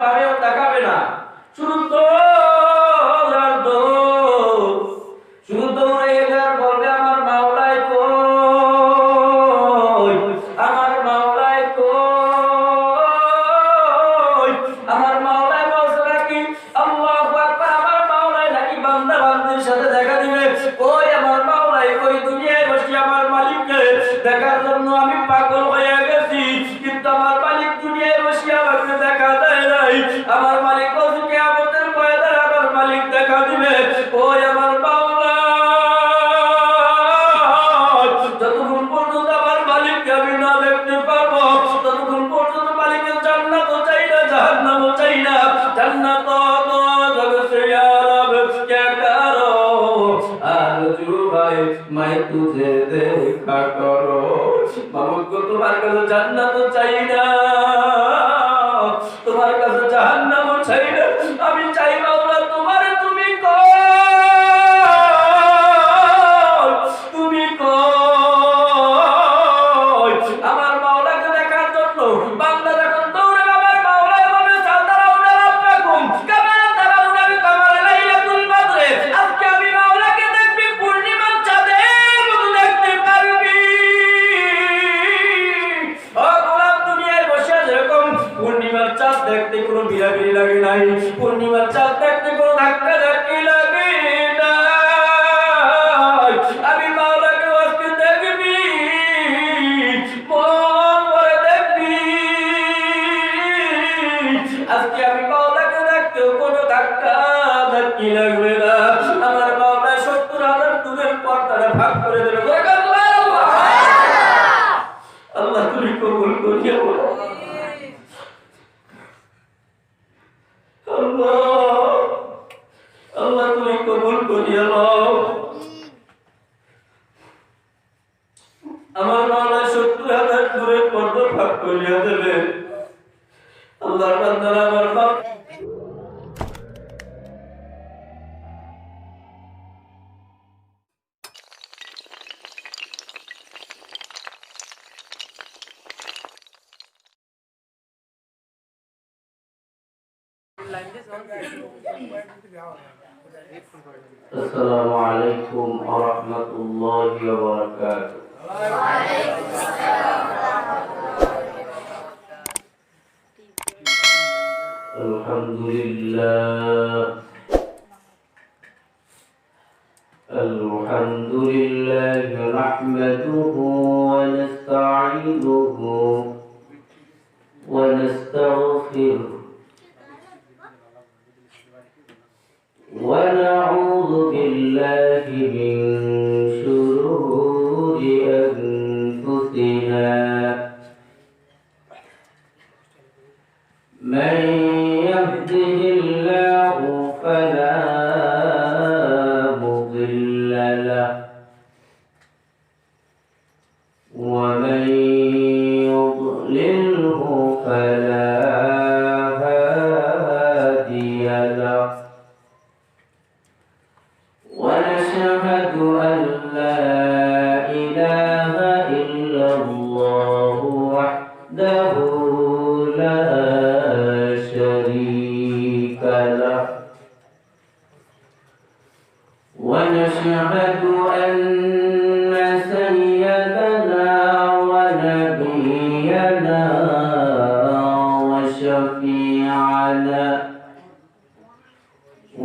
পাবেও তাকাবে না, শুধু তো শুধু দৌড়ে গেলে আর বলবে আমার মাওলাই কই, আমার মাওলাই কই, আমার মাওলাই বলছে নাকি আল্লাহু আকবার, আমার মাওলাই নাকি বান্দা বান্দির সাথে দেখা দিবে। কই আমার মাওলাই কই, দুনিয়ায় বসে আমার মালিককে দেখার জন্য আমি পাগল হয়ে গেছি, কিন্তু আমার মালিক দুনিয়ায় বসে আমাকে দেখা দেয় নাই। আমার মালিক বলছে কিয়ামতের ময়দানে আমার মালিক দেখা দিবে। কই আমার মাওলা, যতক্ষণ পর্যন্ত আমার মালিককে আমি না দেখতে পারবো ততক্ষণ পর্যন্ত মালিকের জান্নাতও চাই না, জাহান্নামও চাই না। জান্নাত তো জগতে ইয়া রব क्या करो आरज़ू है मैं तुझे देखा करो। মাবুদ গো, তোমার কাছে জান্নাতও চাই না, তোমার কাছে জাহান্নামও চাই না, আমি চাই মাওলা তোমারে, তুমি কই, তুমি কই। আমার মাওলাকে দেখার জন্য বান্দা যখন দৌড়ে আমার মাওলা এভাবে সাদারাউনা রাব্বাকুম কামা তারাউনা বিকামাল লাইলাতুল বদরে, আজকে আমি মাওলাকে দেখবি পূর্ণিমার চাঁদের মতো দেখতে পারবি। ও গোলাম, দুনিয়ায় বসে যেরকম পূর্ণিমার চাঁদ দেখতে কোনো বিড়াবিড়ি লাগে নাই, পূর্ণিমার চাঁদ দেখতে কোনো ধাক্কা ধাক্কি লাগে না, আমি মাওলাকে আজকে দেখবি, মন ভরে দেখবি। আজকে আমি মাওলাকে দেখতেও কোনো ধাক্কা ধাক্কি লাগবে না। আমার মাওলা 70,000 দূরের পর্দাটা ভাগ করে দেবে। আল্লাহ তুমি কবুল করিও। আল্লাহ তুমি কবুল করিয়া লও। আমার মাওলা 70,000 দূরের পর্দা ভাগ করিয়া দেবে। আল্লাহর বান্দারা আমার বাপ السلام عليكم ورحمة الله وبركاته. الحمد لله الحمد لله نحمده ونستعينه ونستغفره ونعوذ بالله من شرور أنفسنا من يهده الله فلا مضل له ومن يضلله فلا هادي له ونشهد أن لا إله إلا الله وحده لا شريك له ونشهد أن سيدنا ونبينا وشفيعنا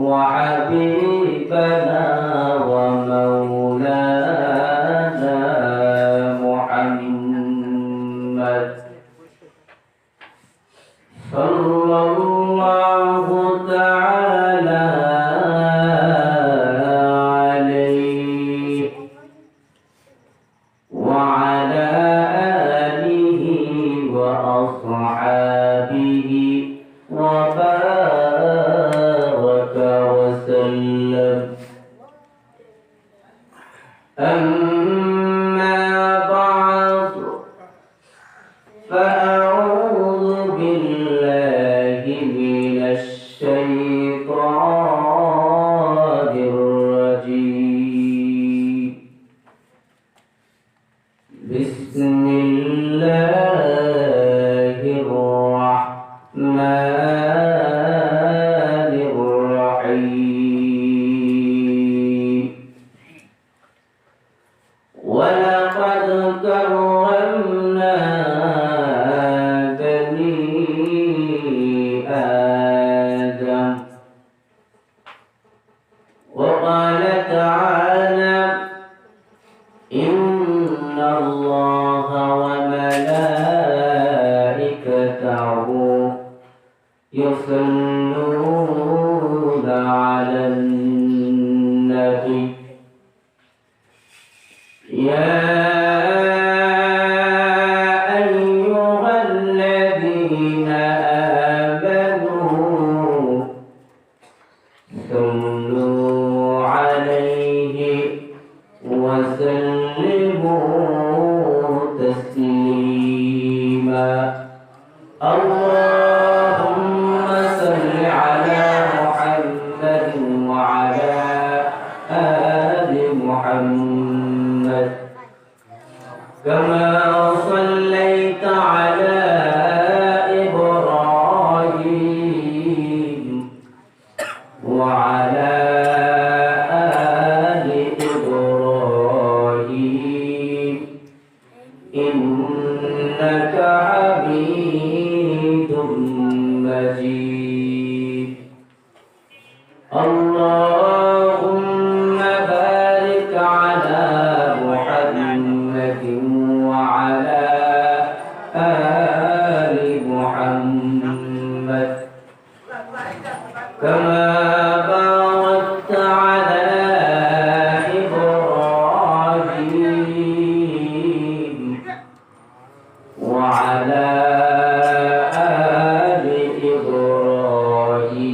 وحبيبنا ومولانا محمد صلى الله تعالى عليه وعلى آله وأصحابه وبارك وسلم. أما بعد فأعوذ بالله من الشيطان الرجيم. بسم الله الرحمن آدم. وقال تعالى إن الله وملائكته يصلون على النبي يا أيها الذين آمنوا صلوا عليه وسلموا تسليما. اللهم صل على محمد وعلى آل محمد كما صليت على إبراهيم وعلى آل إبراهيم إنك حميد مجيد. اللهم بارك على محمد وعلى آل محمد كما باركت على إبراهيم وعلى آل إبراهيم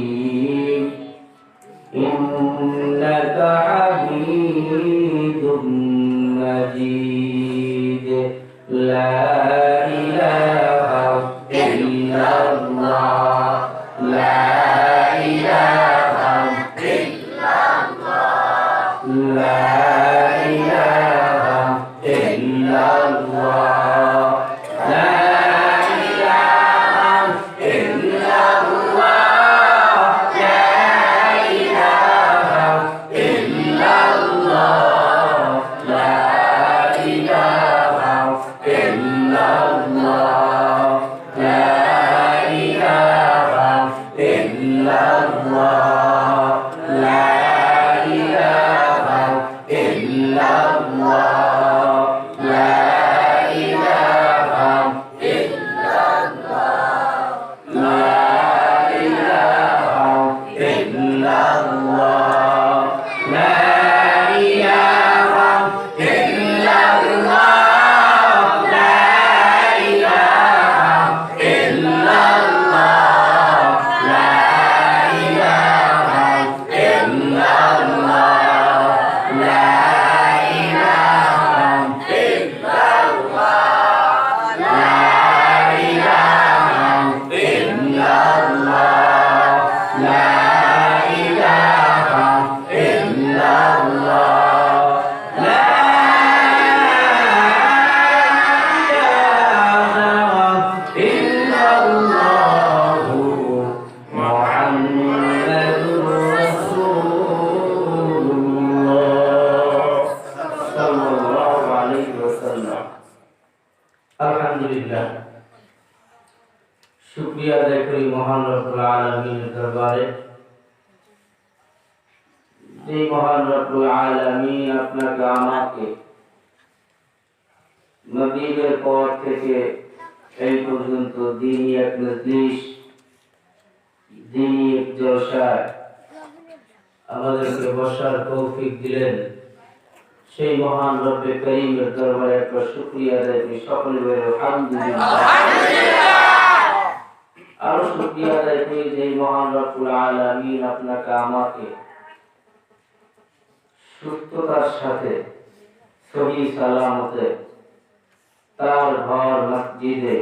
إنك حميد مجيد. لا إله إلا الله لا إله إلا الله لا إله إلا الله لا إله إلا الله لا إله إلا الله لا إله إلا الله لا إله إلا الله لا إله إلا الله لا إله إلا الله لا إله إلا الله لا إله إلا الله لا إله إلا الله لا إله إلا الله لا إله إلا الله لا إله إلا الله لا إله إلا الله لا إله إلا الله محمد رسول الله صلى الله عليه وسلم. الحمد لله শুকরিয়া আদায় করি মহান রব্বুল আলামিনের দরবারে যে মহান রব্বুল আলামিন আপনাকে আমাকে নবীদের পর থেকে এই পর্যন্ত দ্বীনি এক মজলিস দ্বীনি এক জলসায় আমাদেরকে বসার তৌফিক দিলেন। সেই মহান রব্বে করিমের দরবারে একবার শুকরিয়া আদায় করি সকলে বলে আলহামদুলিল্লাহ। আরো শুকরিয়া আদায় করি যে মহান রব্বুল আলামিন আপনাকে আমাকে সুস্থতার সাথে সহি সালামতে তার ঘর মসজিদে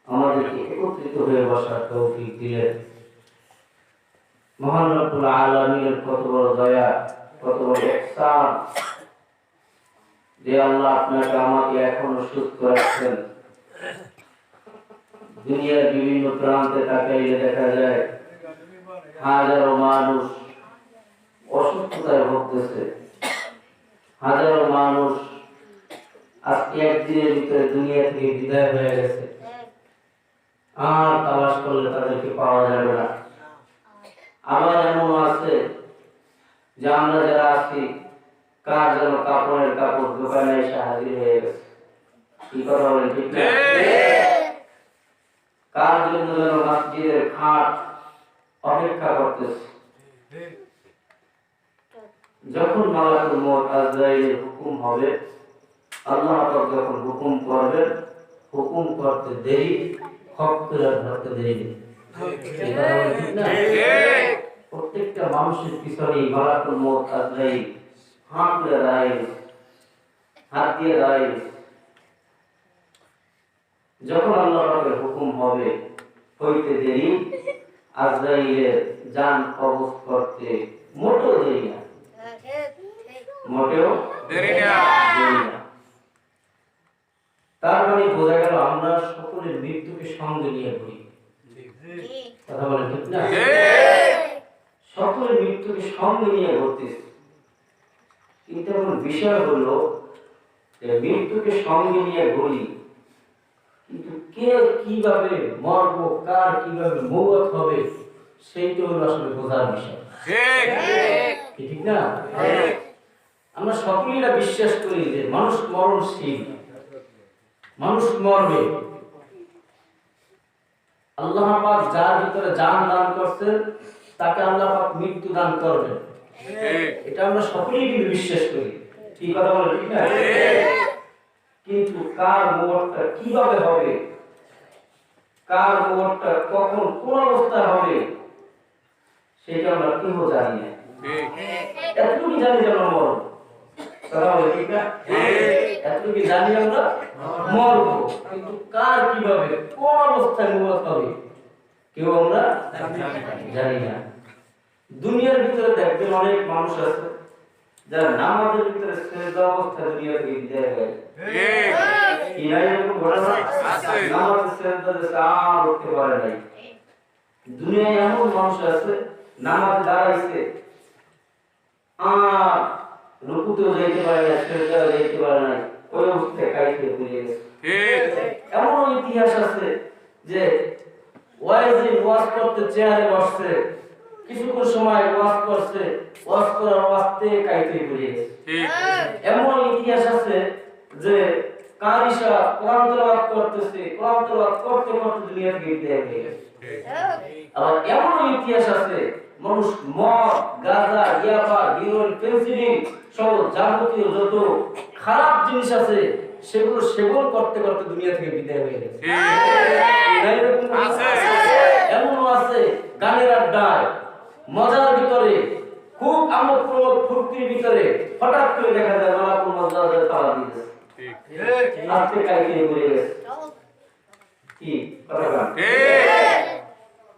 আমাদেরকে একত্রিত হয়ে বসার তৌফিক দিলেন। মহান রব্বুল আলামিনের কত বড় দয়া, কত বড় ইহসান যে আল্লাহ আপনাকে আমাকে এখনো সুস্থ রাখছেন। দুনিয়ার বিভিন্ন প্রান্তে তাকাইলে দেখা যায় হাজারো মানুষ অসুস্থতায় ভুগতেছে, হাজারো মানুষ আজকে একদিনের ভিতরে দুনিয়া থেকে বিদায় হয়ে গেছে। আর তালাশ করলে তাদেরকে পাওয়া যাবে না। আবার এমন আছে যে আমরা যারা আছি কার যেন কাপড়ের কাপড় দোকানে এসে হাজির হয়ে গেছে। কি কথা বলেন ঠিক না? কার জন্য যেন মসজিদের খাট অপেক্ষা করতেছে। যখন মালাকুল মউত আজরাইলের হুকুম হবে, আল্লাহ পাক যখন হুকুম করবেন, হুকুম করতে দেরি, খপ্পরে ধরতে দেরি নেই। এই কথা বলেন ঠিক না? প্রত্যেকটা মানুষের পিছনে মালাকুল মউত আজরাইল হাত দিয়ে দাঁড়ায়। যখন আল্লাহ পাকের হুকুম হবে, হইতে দেরি, আজরাইলের জান কবজ করতে মোটেও দেরি না, মোটেও দেরি না। তার মানে বোঝা গেল আমরা সকলের মৃত্যুকে সঙ্গে নিয়ে ঘুরি। কথা বলেন ঠিক না? সকলের মৃত্যুকে সঙ্গে নিয়ে ঘুরতেছি। কিন্তু এখন বিষয় হলো মৃত্যুকে সঙ্গে নিয়ে ঘুরি, কিন্তু কে কিভাবে মরবো, কার কিভাবে মৌত হবে, সেইটা হলো আসলে বোঝার বিষয়। ঠিক না? আমরা সকলেই বিশ্বাস করি যে মানুষ মরণশীল, মানুষ মরবে। আল্লাহ পাক যার ভিতরে জান দান করছেন তাকে আল্লাহ পাক মৃত্যু দান করবেন, এটা আমরা সকলেই কিন্তু বিশ্বাস করি। ঠিক কথা বলে ঠিক না? কিন্তু কার মরণটা কিভাবে হবে, কার মরণটা কখন কোন অবস্থায় হবে, সেটা আমরা কেউ জানি না। এতটুকু জানি যে আমরা মরব। কথা বলে ঠিক না? এতটুকু জানি আমরা মরব, কিন্তু কার কিভাবে কোন অবস্থায় মরতে হবে কেউ আমরা জানি না। দুনিয়ার ভিতরে দেখবেন অনেক মানুষ আছে যারা নামাজের ভিতরে সেজদা অবস্থায় দুনিয়া থেকে বিদায় হয়ে কি নাই এরকম ঘটনা আছে? নামাজের সেজদা দিয়ে আর উঠতে পারে নাই। দুনিয়ায় এমন মানুষ আছে নামাজ দাঁড়াইছে আর রুকুতেও যাইতে পারে না, সেজদাও যাইতে পারে না, ওই অবস্থায় কাইতে ভুলে গেছে। এমন ইতিহাস আছে যে ওয়াজ করতে চেয়ারে বসছে, কিছুক্ষণ সময় ওয়াজ করছে, ওয়াজ করার ওয়াজতে কাইতে ভুলে গেছে। এমন ইতিহাস আছে যে কারিশা কোরআন তেলাওয়াত করতেছে, কোরআন তেলাওয়াত করতে করতে দুনিয়া থেকে বিদায় হয়ে গেছে। আবার এমন ইতিহাস আছে মানুষ মদ, গাঁজা, ইয়াবা, হেরোইন, ফেন্সিডিল সব যাবতীয় যত খারাপ জিনিস আছে সেগুলো সেবন করতে করতে দুনিয়া থেকে বিদায় হয়ে গেছে। এমনও আছে গানের আড্ডায় মজার ভিতরে খুব আমোদ প্রমোদ ফুর্তির ভিতরে হঠাৎ করে দেখা যায় মালাকুল মউত তালা দিয়েছে, আজকে কালকে ঘুরে গেছে। কি কথা?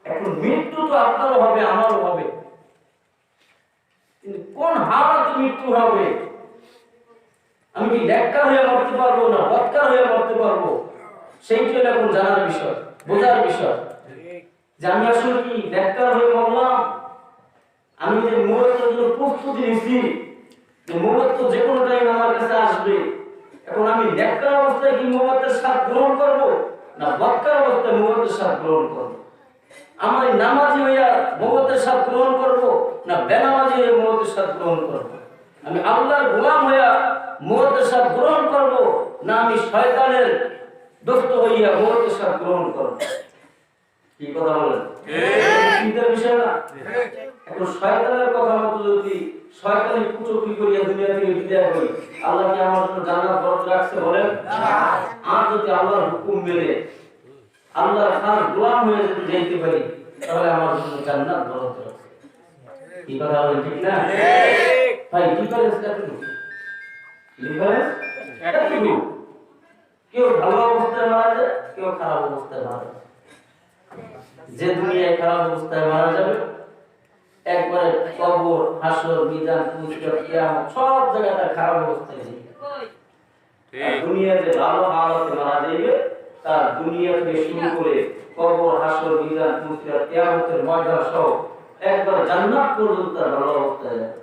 এখন মৃত্যু তো আপনারও হবে, আমারও হবে, কিন্তু কোন হালাতে মৃত্যু হবে? আমি কি নেককার হয়ে মরতে পারবো না বদকার হয়ে মরতে পারবো, সেইটা এখন জানার বিষয়, বোঝার বিষয় যে আমি আসলে কি নেককার হয়ে মরলাম, আমি যে মৌতের জন্য প্রস্তুতি নিছি, যে মৌত তো যে কোনো টাইম আমার কাছে আসবে। এখন আমি নেককার অবস্থায় কি মৌতের স্বাদ গ্রহণ করব না বদকার অবস্থায় মৌতের স্বাদ গ্রহণ করব? আমার নামাজি হইয়া মৌতের স্বাদ গ্রহণ করব না বেনামাজি হয়ে মৌতের স্বাদ গ্রহণ করব? আমি আল্লাহর গোলাম হইয়া মৌতের স্বাদ গ্রহণ করব না আমি শয়তানের দোস্ত হইয়া মৌতের স্বাদ গ্রহণ করব? কি কথা বলেন? চিন্তার বিষয় না? এখন শয়তানের কথা মতো যদি শয়তানি কুচক্রি করিয়া দুনিয়া থেকে বিদায় হই, আল্লাহ কি আমার জন্য জান্নাত বরাদ্দ রাখছে বলেন? আর যদি আল্লাহর হুকুম মেনে আল্লাহর খাস গোলাম হয়ে যদি যেতে পারি তাহলে আমার জন্য জান্নাত বরাদ্দ রাখছে। কি কথা বলেন ঠিক না? ভাই ডিফারেন্স কতটুকু? ডিফারেন্স কতটুকু? কেউ ভালো অবস্থায় মারা যায়, কেউ খারাপ অবস্থায় মারা যায়। যে দুনিয়ায় খারাপ অবস্থায় মারা যাবে একবারে কবর, হাসর, মিজান, পুরস্কার, কিয়ামত সব জায়গাটা খারাপ অবস্থায় যাবে। ঠিক দুনিয়া যে ভালো হালতে মারা যাবে তার দুনিয়া থেকে শুরু করে কবর, হাসর, মিজান, পুরস্কার, কিয়ামতের ময়দান সব একবার জান্নাত পর্যন্ত ভালো অবস্থায় যাবে।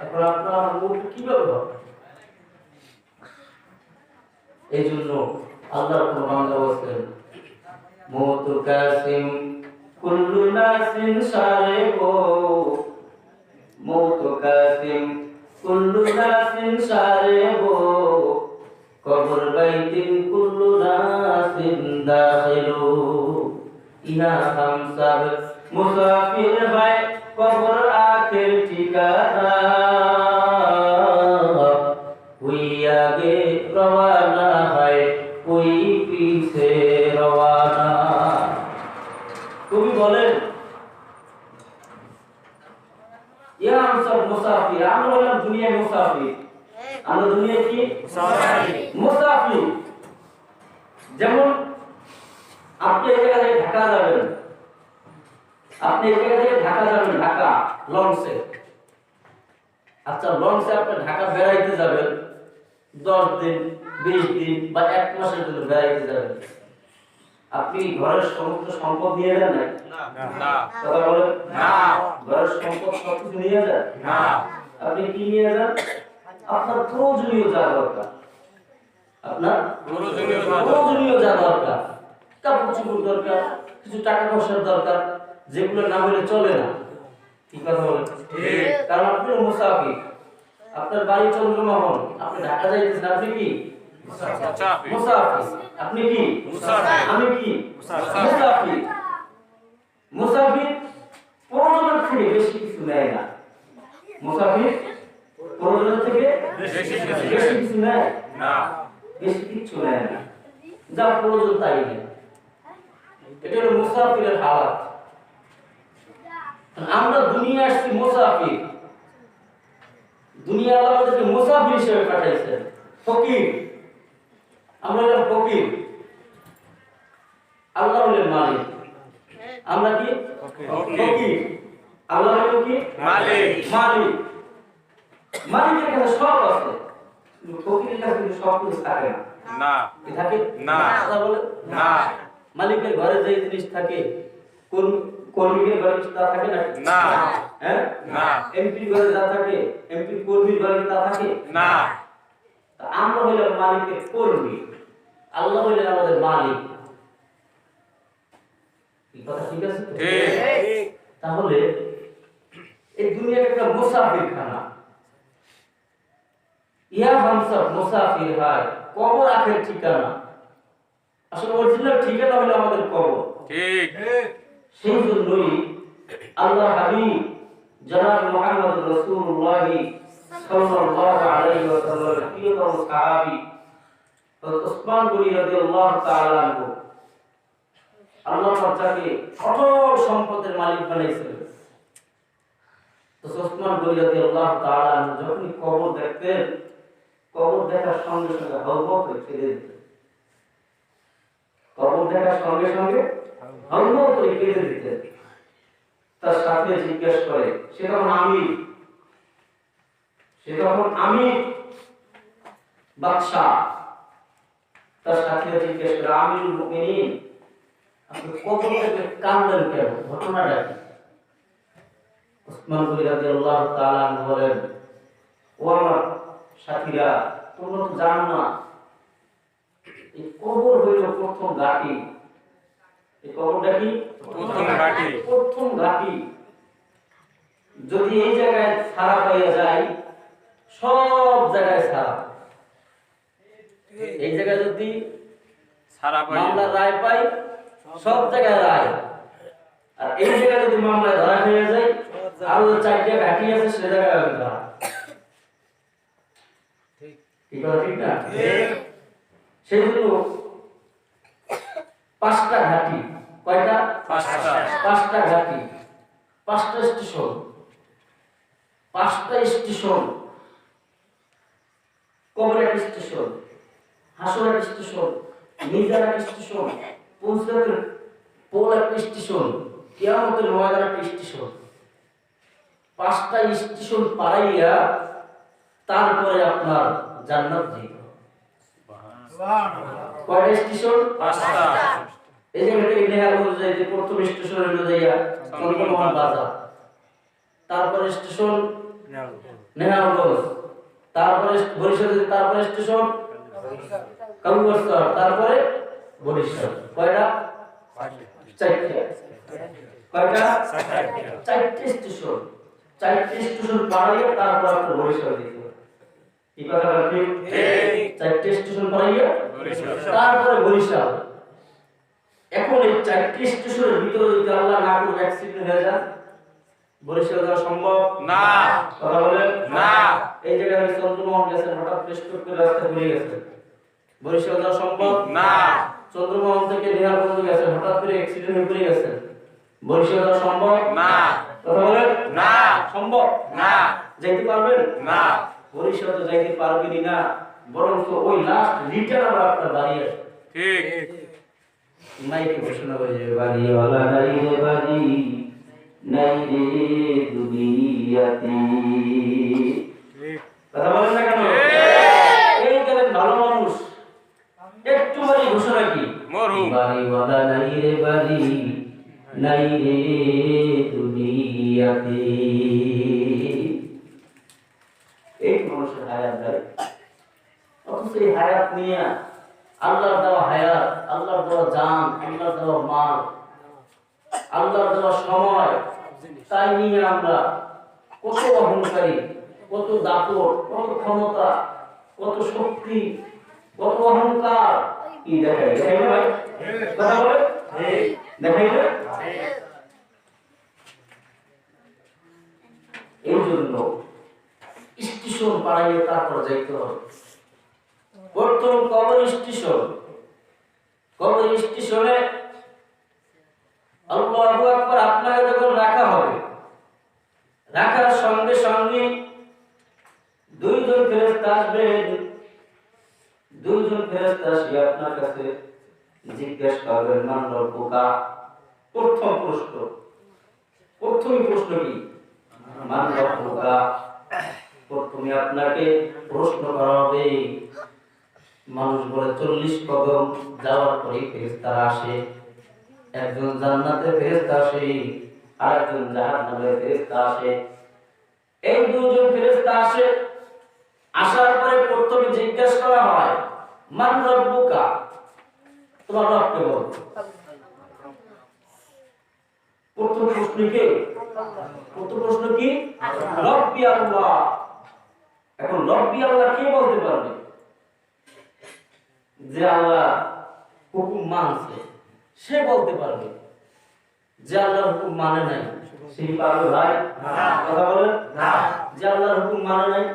এখন আপনার মুখ কিভাবে হবে? এই জন্য আল্লাহর কোন বান্দা বলেন মওত কাসিম কুল্লু নাসিন সারিবো মওত কাসিম কুল্লু নাসিন সারিবো কবর বাইতিন কুল্লু নাসিন দাখিলু ইহা হাম সব মুসাফির হয় কবর আখের ঠিকানা कोई आगे रवाना है कोई पीछे रवाना कवि बोलें ये हम सब मुसाफिर हम लोग दुनिया में मुसाफिर हम दुनिया की मुसाफिर যেমন আপনি এই জায়গা থেকে ঢাকা যাবেন আপনি এই জায়গা থেকে ঢাকা যাবেন ঢাকা লঞ্চে আচ্ছা লঞ্চে আপনি ঢাকা বেড়াইতে যাবেন 10 দিন 20 দিন বা 1 মাসের জন্য বেড়াইতে যাবেন আপনি ঘরের সমস্ত সম্পদ নিয়ে যান না না কথা বলেন না ঘরের সম্পদ সব কিছু নিয়ে যান না আপনি কি নিয়ে যান আপনার প্রয়োজনীয় যা দরকার আপনার প্রয়োজনীয় যা দরকার কাপড় চোপড় দরকার কিছু টাকা পয়সার দরকার যেগুলো না হলে চলে না কি কথা বলেন ঠিক কারণ আপনি মুসাফির আপনার বাড়ি চন্দ্রমোহন আপনি ঢাকা যাইতেছেন আপনি কি মুসাফির মুসাফির আপনি কি মুসাফির আমি কি মুসাফির মুসাফির মুসাফির প্রয়োজনের থেকে বেশি কিছু নেয় না মুসাফির প্রয়োজনের থেকে বেশি কিছু নেয় না বেশি কিছু নেয় না যা প্রয়োজন তাই নেয় এটা হলো মুসাফিরের হালাত আমরা দুনিয়া আসছি মুসাফির দুনিয়া আল্লাহ আমাদেরকে মুসাফির হিসেবে পাঠাইছেন ফকির আমরা হলাম ফকির আল্লাহ হলেন মালিক আমরা কি ফকির আল্লাহ হলেন কি মালিক মালিক মালিকের কাছে সব আছে কিন্তু ফকিরের কাছে কিন্তু সব কিছু থাকে না না কি থাকে না। কথা বলে না মালিকের ঘরে যে জিনিস থাকে কর্মীর ঘরে তা থাকে না না হ্যাঁ না এমপি ঘরে যা থাকে এমপি কর্মীর ঘরে তা থাকে না তা আমরা হইলাম মালিকের কর্মী আল্লাহ হইলেন আমাদের মালিক এই কথা ঠিক আছে তো? ঠিক তাহলে এই দুনিয়াটা একটা মুসাফির খানা ইহা হাম সব মুসাফির হয় কবর আখের ঠিকানা আসলে অরিজিনাল ঠিকানা হলো আমাদের কবর ঠিক সেই জন্যই আল্লাহ হাবিব জনাব মুহাম্মদ রাসূলুল্লাহ সাল্লাল্লাহু আলাইহি ওয়াসাল্লামের প্রিয়তম সাহাবী হযরত উসমান গনি রাদিয়াল্লাহু তাআলা আনহু আল্লাহ তাআলাকে অটল সম্পদের মালিক বানাইছিলেন তো উসমান গনি রাদিয়াল্লাহু তাআলা আনহু যখন কবর দেখতেন কবর দেখার সঙ্গে সঙ্গে হযবত হয়ে কেঁদে দিতেন কবর দেখার সঙ্গে সঙ্গে হযবত হয়ে কেঁদে দিতেন তার সাথে জিজ্ঞেস করে সে তখন আমির বাদশা তার সাথে জিজ্ঞেস করে আমিরুল মুমিনিন আপনি কবর থেকে কাঁদলেন কেন ঘটনাটা কি উসমান গনি রাদিয়াল্লাহু তাআলা আনহু বলেন ও আমার সাথীরা তোমরা তো জানো না এই কবর হইল প্রথম ঘাঁটি এই কবরটা কি প্রথম ঘাঁটি যদি এই জায়গায় ছাড়া পাইয়া যায় সব জায়গায় ছাড়া এই জায়গায় যদি সারা মামলার রায় পাই সব জায়গায় রায় আর এই জায়গায় যদি মামলায় ধরা হয়ে যায় আরো 4টা ঘাঁটি আছে সে জায়গায় হবে ধরা ঠিক না সেই জন্য 5টা ঘাঁটি কয়টা 5টা ঘাঁটি 5টা স্টেশন 5টা স্টেশন কবর এক স্টেশন হাসর এক স্টেশন মিজান এক স্টেশন পুলসের পোল এক স্টেশন কিয়ামতের ময়দান এক স্টেশন 5টা স্টেশন পারাইয়া তারপরে আপনার জান্নাত যাইতে হবে কয়টা স্টেশন 5টা এই জায়গা থেকে নেহালগঞ্জ যাইতে প্রথম স্টেশন হলো যাইয়া চন্দ্রমোহন বাজার তারপরে স্টেশন নেহালগঞ্জ তারপরে বরিশাল তারপরে স্টেশন কাবুগস্তার তারপরে বরিশাল কয়টা চারটা কয়টা চারটে স্টেশন পাড়াইয়া তারপর আপনার বরিশাল দিতে হবে কি কথা ঠিক চারটে স্টেশন পাড়াইয়া তারপরে বরিশাল এখন এই চারটে স্টেশনের ভিতরে যদি আল্লাহ না করে অ্যাক্সিডেন্ট হয়ে যায় বরিশাল যাওয়া সম্ভব না কথা বলেন না এই জায়গায় চন্দ্রমোহন গেছেন হঠাৎ প্রেস্টক করে রাস্তা ঘুরে গেছেন বরিশাল যাওয়া সম্ভব না চন্দ্রমোহন থেকে বিহারগঞ্জ গেছেন হঠাৎ করে অ্যাক্সিডেন্ট হয়ে পড়ে গেছেন বরিশাল যাওয়া সম্ভব না কথা বলেন না সম্ভব না যাইতে পারবেন না বরিশাল তো যাইতে পারবেনই না বরং তো ওই লাস্ট রিটার্ন আবার আপনার বাড়ি আসবে ঠিক মাইকে ঘোষণা করে যাবে বাড়িওয়ালা নাই রে বাড়ি নাই রে দুনিয়াতে কথা বলেন না কেন এই গেলেন ভালো মানুষ একটু বাড়ি ঘোষণা কি মরহুম বাড়িওয়ালা নাই রে বাড়ি নাই রে দুনিয়াতে এই মানুষের হায়াত দেয় অথচ এই হায়াত নিয়ে আল্লাহর দেওয়া হায়াত আল্লাহর দেওয়া জান আল্লাহর দেওয়া মাল আল্লাহর দেওয়া সময় তাই নিয়ে আমরা কত অহংকারী কত দাপট কত ক্ষমতা কত শক্তি কত অহংকার কি দেখাই দেখাই না ভাই কথা বলে দেখাই না এই জন্য স্টেশন পাড়াইয়ে তারপর যাইতে হবে প্রথম কবর স্টেশনে আল্লাহু আকবার আপনাকে যখন রাখা হবে রাখার সঙ্গে সঙ্গে দুইজন ফেরেশতা আসবেন দুইজন ফেরেশতা এসে আপনার কাছে জিজ্ঞেস করবেন মান রব্বুকা প্রথম প্রশ্ন কি মান রব্বুকা প্রথমে আপনাকে প্রশ্ন করা হবে মানুষ বলে 40 কদম যাওয়ার পরে ফেরেশতারা আসে একজন জান্নাতে ফেরেশতা আসে আর একজন জাহান্নামে ফেরেশতা আসে এই দুজন ফেরেশতা আসে আসার পরে প্রথমে জিজ্ঞাসা করা হয় মান রব্বুকা তোমার রবকে বলো প্রথম প্রশ্ন কি রব্বি আল্লাহ এখন রব্বি আল্লাহ কে বলতে পারবে যে আল্লাহ হুকুম মানছে সে বলতে পারবে যে আল্লাহর হুকুম মানে নাই সে পারবে ভাই কথা বলেন না যে আল্লাহর হুকুম মানে নাই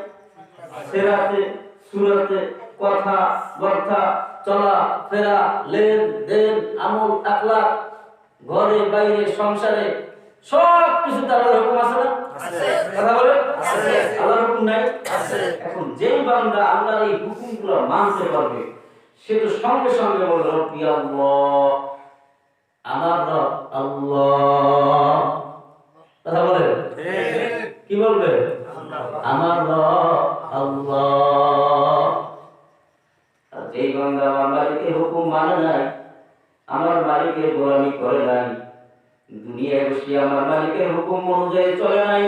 সেরাতে সুরাতে কথা বার্তা চলা ফেরা লেন দেন আমল আখলাক ঘরে বাইরে সংসারে সব কিছু আল্লাহর হুকুম আছে না কথা বলেন আল্লাহর হুকুম নাই এখন যেই বান্দা আল্লাহর এই হুকুমগুলো মানতে পারবে সে তো সঙ্গে সঙ্গে বলল রব্বি আল্লাহ আমার রব আল্লাহ কথা বলেন কি বলবে আমার রব আল্লাহ আর যেই বান্দা আমার মালিকের হুকুম মানে নাই আমার মালিকের গোলামি করে নাই দুনিয়ায় বসে আমার মালিকের হুকুম অনুযায়ী চলে নাই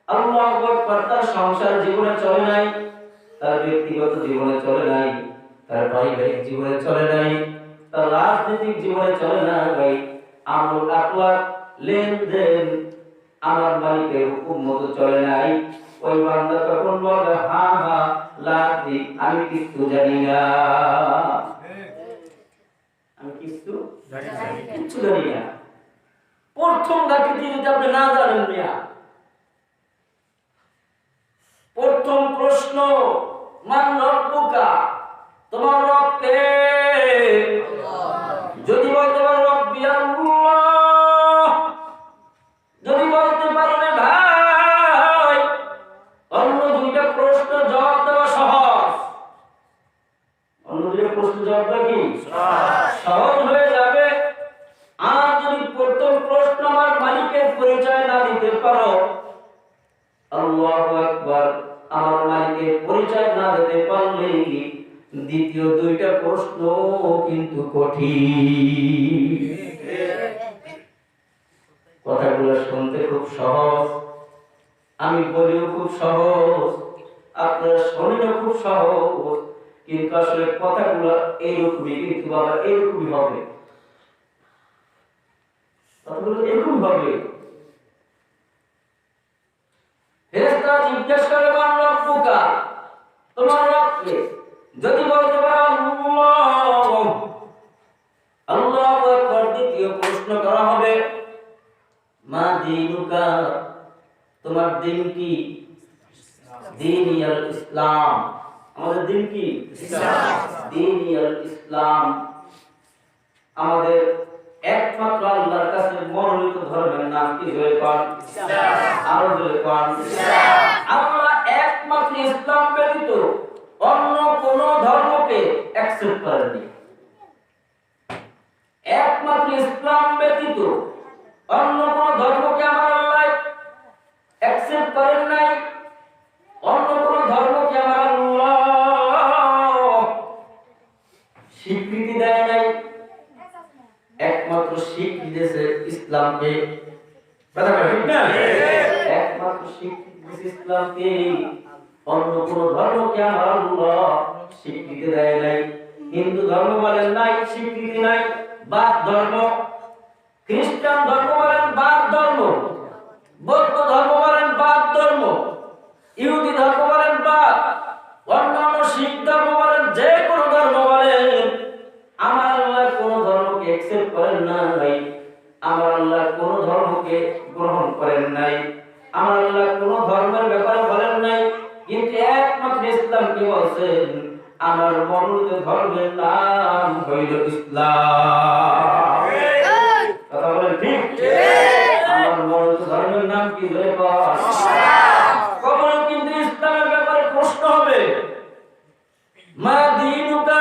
আল্লাহু আকবার তার সংসার জীবনে চলে নাই তার ব্যক্তিগত জীবনে চলে নাই তার পারিবারিক জীবনে চলে নাই তার রাজনৈতিক জীবনে চলে না ভাই আমল আখলাক লেনদেন আমার মালিকের হুকুম মতো চলে নাই ওই বান্দা তখন বলে হা লাতি আমি কিছু জানি না কিচ্ছু জানি না প্রথম ডাকিতে যদি আপনি না জানেন মিয়া প্রথম প্রশ্ন মান রব্বুকা তোমার রব কে যদি বলতে পারো রব্বি আল্লাহ যদি বলতে পারো না ভাই অন্য দুইটা প্রশ্ন জবাব দেওয়া সহজ অন্য দুইটা প্রশ্ন জবাব দেওয়া কি সহজ হয়ে যাবে আর যদি প্রথম প্রশ্ন আমার মালিকের পরিচয় না দিতে পারো আল্লাহু আকবার আমার মালিকের পরিচয় না দিতে পারলে দ্বিতীয় দুইটা প্রশ্ন কিন্তু কঠিন কথাগুলো শুনতে খুব সহজ আমি বলিও খুব সহজ আপনারা শোনেনও খুব সহজ কিন্তু আসলে কথাগুলো এইরকমই কিন্তু বাবা এইরকমই হবে কথাগুলো এরকম হবে। ফেরেশতা জিজ্ঞেস করে মান রব্বুকা, তোমার রব কে? যদি বলতে পারো আল্লাহ, আল্লাহু আকবার, দ্বিতীয় প্রশ্ন করা হবে মা দীনুকা, তোমার দিন কি? দীনিয়াল ইসলাম, আমাদের দিন কি? ইসলাম। দীনিয়াল ইসলাম, আমাদের একমাত্র আল্লাহর কাছে মনোনীত ধর্মের নাম কি? জোরে কোন ইসলাম। আরো জোরে কোন ইসলাম। আল্লাহ একমাত্র ইসলাম ব্যতীত অন্য কোন ধর্মকে অ্যাকসেপ্ট করেননি। একমাত্র ইসলাম ব্যতীত অন্য কোন ধর্মকে আমার আল্লাহ অ্যাকসেপ্ট করেন নাই। অন্য কোন ধর্মকে আমার আল্লাহ স্বীকৃতি দেয় নাই। একমাত্র স্বীকৃতি দিয়েছে ইসলামকে। কথা বলেন ঠিক না? একমাত্র স্বীকৃতি দিয়েছে ইসলামকে, অন্য কোন ধর্মকে আমার আল্লাহ স্বীকৃতি দেয় নাই। হিন্দু ধর্ম বলেন নাই, স্বীকৃতি নাই, বাদ ধর্ম। খ্রিস্টান ধর্ম বলেন বাদ ধর্ম, বৌদ্ধ ধর্ম বলেন বাদ ধর্ম, ইহুদি ধর্ম বলেন বাদ, অন্যান্য শিখ ধর্ম বলেন, যে কোনো ধর্ম বলেন, আমার আল্লাহ কোন ধর্মকে অ্যাকসেপ্ট করেন নাই। আমার আল্লাহ কোন ধর্মকে গ্রহণ করেন নাই। আমার আল্লাহ কোন ধর্মের ব্যাপারে বলেন নাই, কিন্তু একমাত্র ইসলামকে বলছেন আমার মনোনীত ধর্মের নাম হইল ইসলাম। কথা বলেন ঠিক? আমার মনোনীত ধর্মের নাম কি? কখনো কিন্তু ইসলামের ব্যাপারে প্রশ্ন হবে মা দীনুকা,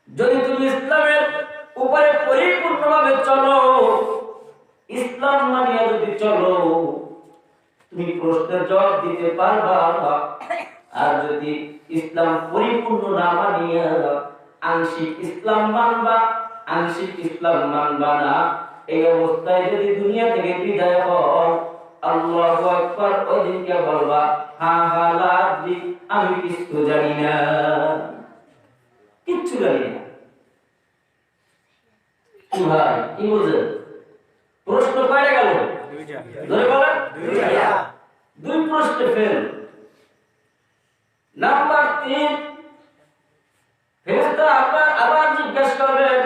যদি তুমি ইসলামের উপরে পরিপূর্ণভাবে চলো, ইসলাম মানিয়া যদি চলো, তুমি প্রশ্নের জবাব দিতে পারবা। আর যদি ইসলাম পরিপূর্ণ না মানিয়া আংশিক ইসলাম মানবা, আংশিক ইসলাম মানবা না, এই অবস্থায় যদি দুনিয়া থেকে বিদায় হও, আল্লাহু আকবার, ওই দিনকে বলবা হা হা লা আদরি, আমি কিছু জানি না, কিচ্ছু জানি না। কি ভাই, কি বুঝেন? প্রশ্ন কয়টা গেল? ধরে বলেন দুই প্রশ্নে ফেল। নাম্বার 3, ফেরেশতা আবার জিজ্ঞেস করবেন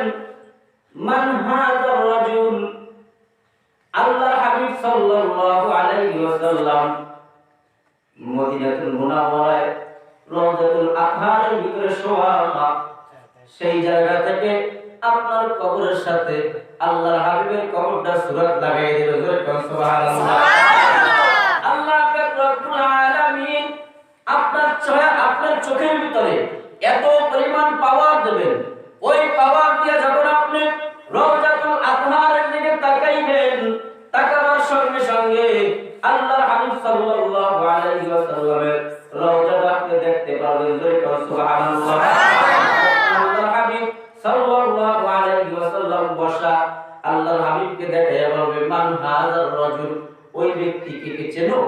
মান হাযার রাজুল। আল্লাহর হাবিব সাল্লাল্লাহু আলাইহি ওয়াসাল্লাম মদিনাতুল মুনাওয়ারায় রওজাতুল আতহারের ভিতরে শোয়া, সেই জায়গা থেকে আপনার কবরের সাথে আল্লাহর হাবিবের কবরটা সুরাত লাগাই দিল। সুবহানাল্লাহ। আল্লাহ পাক রব্বুল আলামিন আপনার চোখের ভিতরে এত পরিমাণ পাওয়ার দেবেন, ওই পাওয়ার দিয়ে যখন আপনি রওজাতুল আতহারের দিকে তাকাইবেন, তাকাবার সঙ্গে সঙ্গে আল্লাহর হাবিব সাল্লাল্লাহু আলাইহি ওয়াসাল্লামের রওজাটা আপনি দেখতে পাবেন। সুবহানাল্লাহ। আল্লাহর হাবিব সাল্লাল্লাহু আলাইহি ওয়াসাল্লাম বসা, আল্লাহর হাবিবকে দেখাইয়া বলবে মান হাযার রাজুল, ওই ব্যক্তিকে কি চেনো?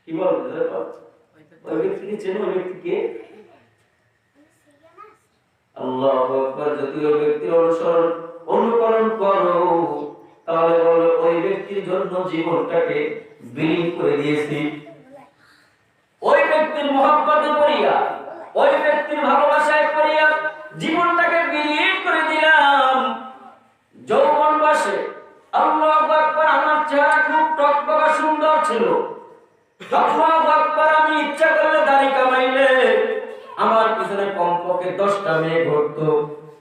কি বলবে? ওই ব্যক্তিকে চেনো? ওই ব্যক্তিকে? আল্লাহু আকবার। যদি ওই ব্যক্তির অনুকরণ করো, তাহলে বলো ওই ব্যক্তির জন্য জীবনটাকে বিলীন করে দিয়েছি। ওই ব্যক্তির মহব্বতে পড়িয়া, ওই ব্যক্তির ভালোবাসায় পড়িয়া জীবনটাকে বিলীন করে দিলাম। যৌবন বসে আল্লাহু আকবার, আমার চেহারা খুব টকটকা সুন্দর ছিল, আল্লাহু আকবার, আমি ইচ্ছা করলে দাড়ি কামাইলে আমার পিছনে কমপক্ষে 10টা মেয়ে ঘুরতো,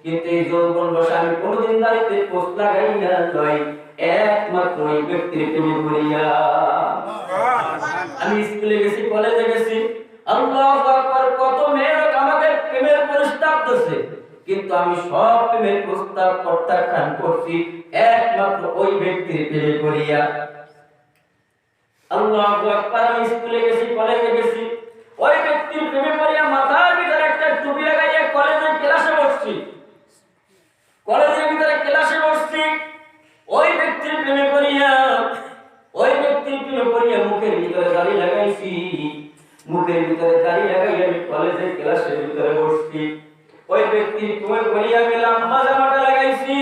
কিন্তু এই যৌবন বসে আমি কোনোদিন দাড়িতে পোস্ট লাগাই না, নয় একমাত্র ওই ব্যক্তির প্রেমে পড়িয়া। আমি স্কুলে গেছি, কলেজে গেছি, আল্লাহু আকবার, কত মেয়েরা আমাকে প্রেমের প্রস্তাব দিয়েছে, কিন্তু আমি সব প্রেমের প্রস্তাব প্রত্যাখ্যান করছি একমাত্র ওই ব্যক্তির প্রেমে পড়িয়া। আল্লাহু আকবার। আমি স্কুলে গেছি, কলেজে গেছি, ওই ব্যক্তির প্রেমে পড়িয়া মাথার ভিতরে একটা টুপি লাগাইয়া কলেজের ক্লাসে বসছি, কলেজের ভিতরে ক্লাসে বসছি, ওই ব্যক্তির প্রেমে পড়িয়া, ওই ব্যক্তির প্রেমে পড়িয়া মুখের ভিতরে দাড়ি লাগাইছি, মুখের ভিতরে দাড়ি লাগাইয়া আমি কলেজের ক্লাসের ভিতরে বসছি, ওই ব্যক্তির প্রেমে পড়িয়া আমি লম্বা জামাটা লাগাইছি।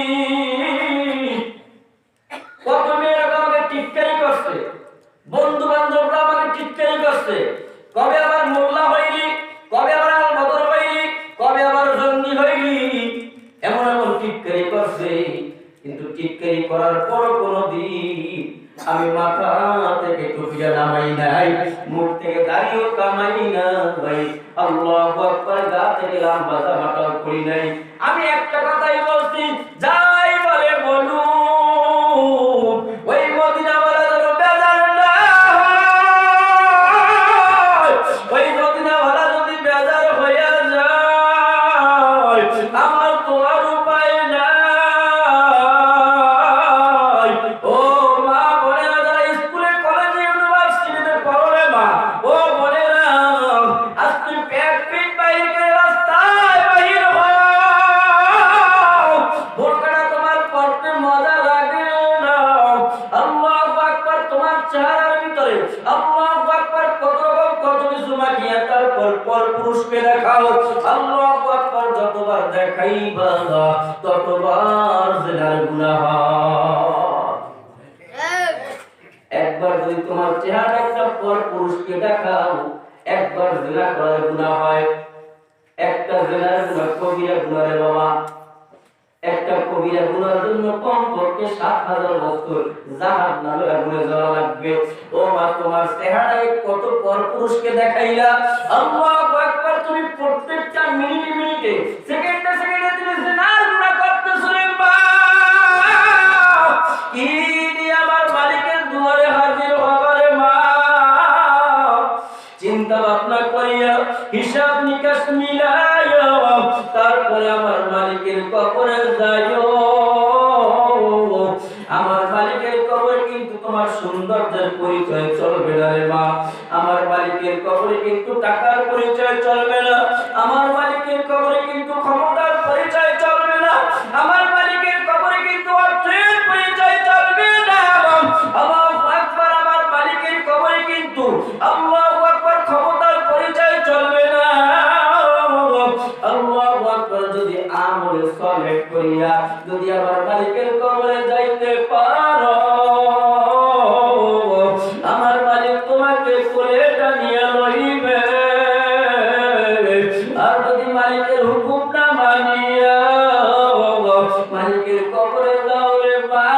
টিটকারি করার পর কোনদিন আমি মাথা থেকে টুপিটা নামাই নাই, মুখ থেকে দাড়িও কামাই নাই, আল্লাহু আকবার, গা থেকে লম্বা জামাটাও করি নাই। আমি একটা কথাই বলছি, যাই বলে বলুক, ওই মদিনাওয়ালা যেন বেজার না হয়। ওই মদিনাওয়ালা যদি বেজার হইয়া যায়, আমার তো আর উপায় নাই। ও মা বোনেরা, যারা স্কুলে কলেজে ইউনিভার্সিটিতে পড়ো রে মা, ও বোনেরা, আজকে পেট পিট বাইর করে রাস্তায় বাহির হও। বোরকাটা তোমার পড়তে মজা লাগে না। আল্লাহু আকবার, তোমার চেহারার ভিতরে আল্লাহু আকবার কত রকম কত কিছু মাখিয়া তারপর পর পুরুষকে দেখাও। আল্লাহু আকবার, যতবার দেখাইবা ততবার জিনার গুনাহ হয়। একবার যদি তোমার চেহারা একটা পর পুরুষকে দেখাও, একবার জিনা করার গুনাহ হয়। একটা জিনার গুনাহ কবিরা গুনাহ রে বাবা। একটা কবিরা গুনার জন্য কমপক্ষে ৭,০০০ বছর জাহান্নামের আগুনে জ্বলা লাগবে। ও মা, তোমার চেহারায় কত পর পুরুষকে দেখাইলা। আল্লাহু আকবার, তুমি প্রত্যেকটা মিনিটে মিনিটে সেকেন্ডে সেকেন্ডে তুমি জিনার গুনাহ করতেছো রে মা। কি দিয়ে আমার মালিকের দুয়ারে হাজির হবারে মা? চিন্তা ভাবনা করিয়া হিসাব নিকাশ মিলাইয়া তারপরে আমার মালিকের কবরে যাইও। আমার মালিকের কবরে কিন্তু তোমার সৌন্দর্যের পরিচয় চলবে না রে মা। আমার মালিকের কবরে কিন্তু টাকার পরিচয় চলবে না। আমার মালিকের কবরে কিন্তু ক্ষমতার পরিচয় চলবে না। আমার মালিকের কবরে কিন্তু অর্থের পরিচয় চলবে না। আল্লাহু আকবার, আমার মালিকের কবরে কিন্তু আল্লাহু আকবার ক্ষমতার পরিচয় চলবে না। আল্লাহু আকবার, যদি আমলে সালেহ করিয়া যদি আমার মালিকের কবরে যাইতে পারো, আমার মালিক তোমাকে কোলে টানিয়া লইবে। আর যদি মালিকের হুকুম না মানিয়া মালিকের কবরে যাও রে মা,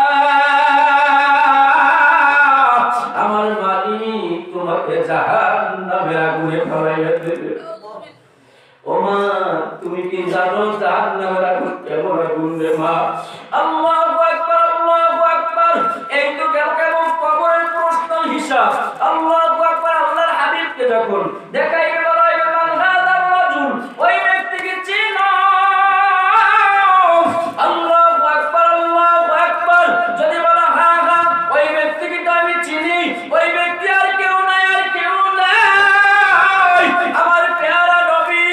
আমার মালিক তোমাকে জাহান্নামের আগুনে ফেলাইয়া দেবে। ও মা, তুমি কি জানো জাহান্নামের আগুন কেমন আগুন রে মা? আল্লাহু আকবার, আল্লাহু আকবার। এই তো কেমন কবরের প্রশ্ন হিসাব। আল্লাহু আকবার, আল্লাহর হাবিবকে যখন দেখাইবে বলা হইবে মান হাযার রাজুল, ওই ব্যক্তিকে চিনো। আল্লাহু আকবার, আল্লাহু আকবার। যদি বলা হ্যাঁ হ্যাঁ, ওই ব্যক্তিকে তো আমি চিনি, ওই ব্যক্তি আর কেউ নাই, আর কেউ নাই, আমার প্যারা নবী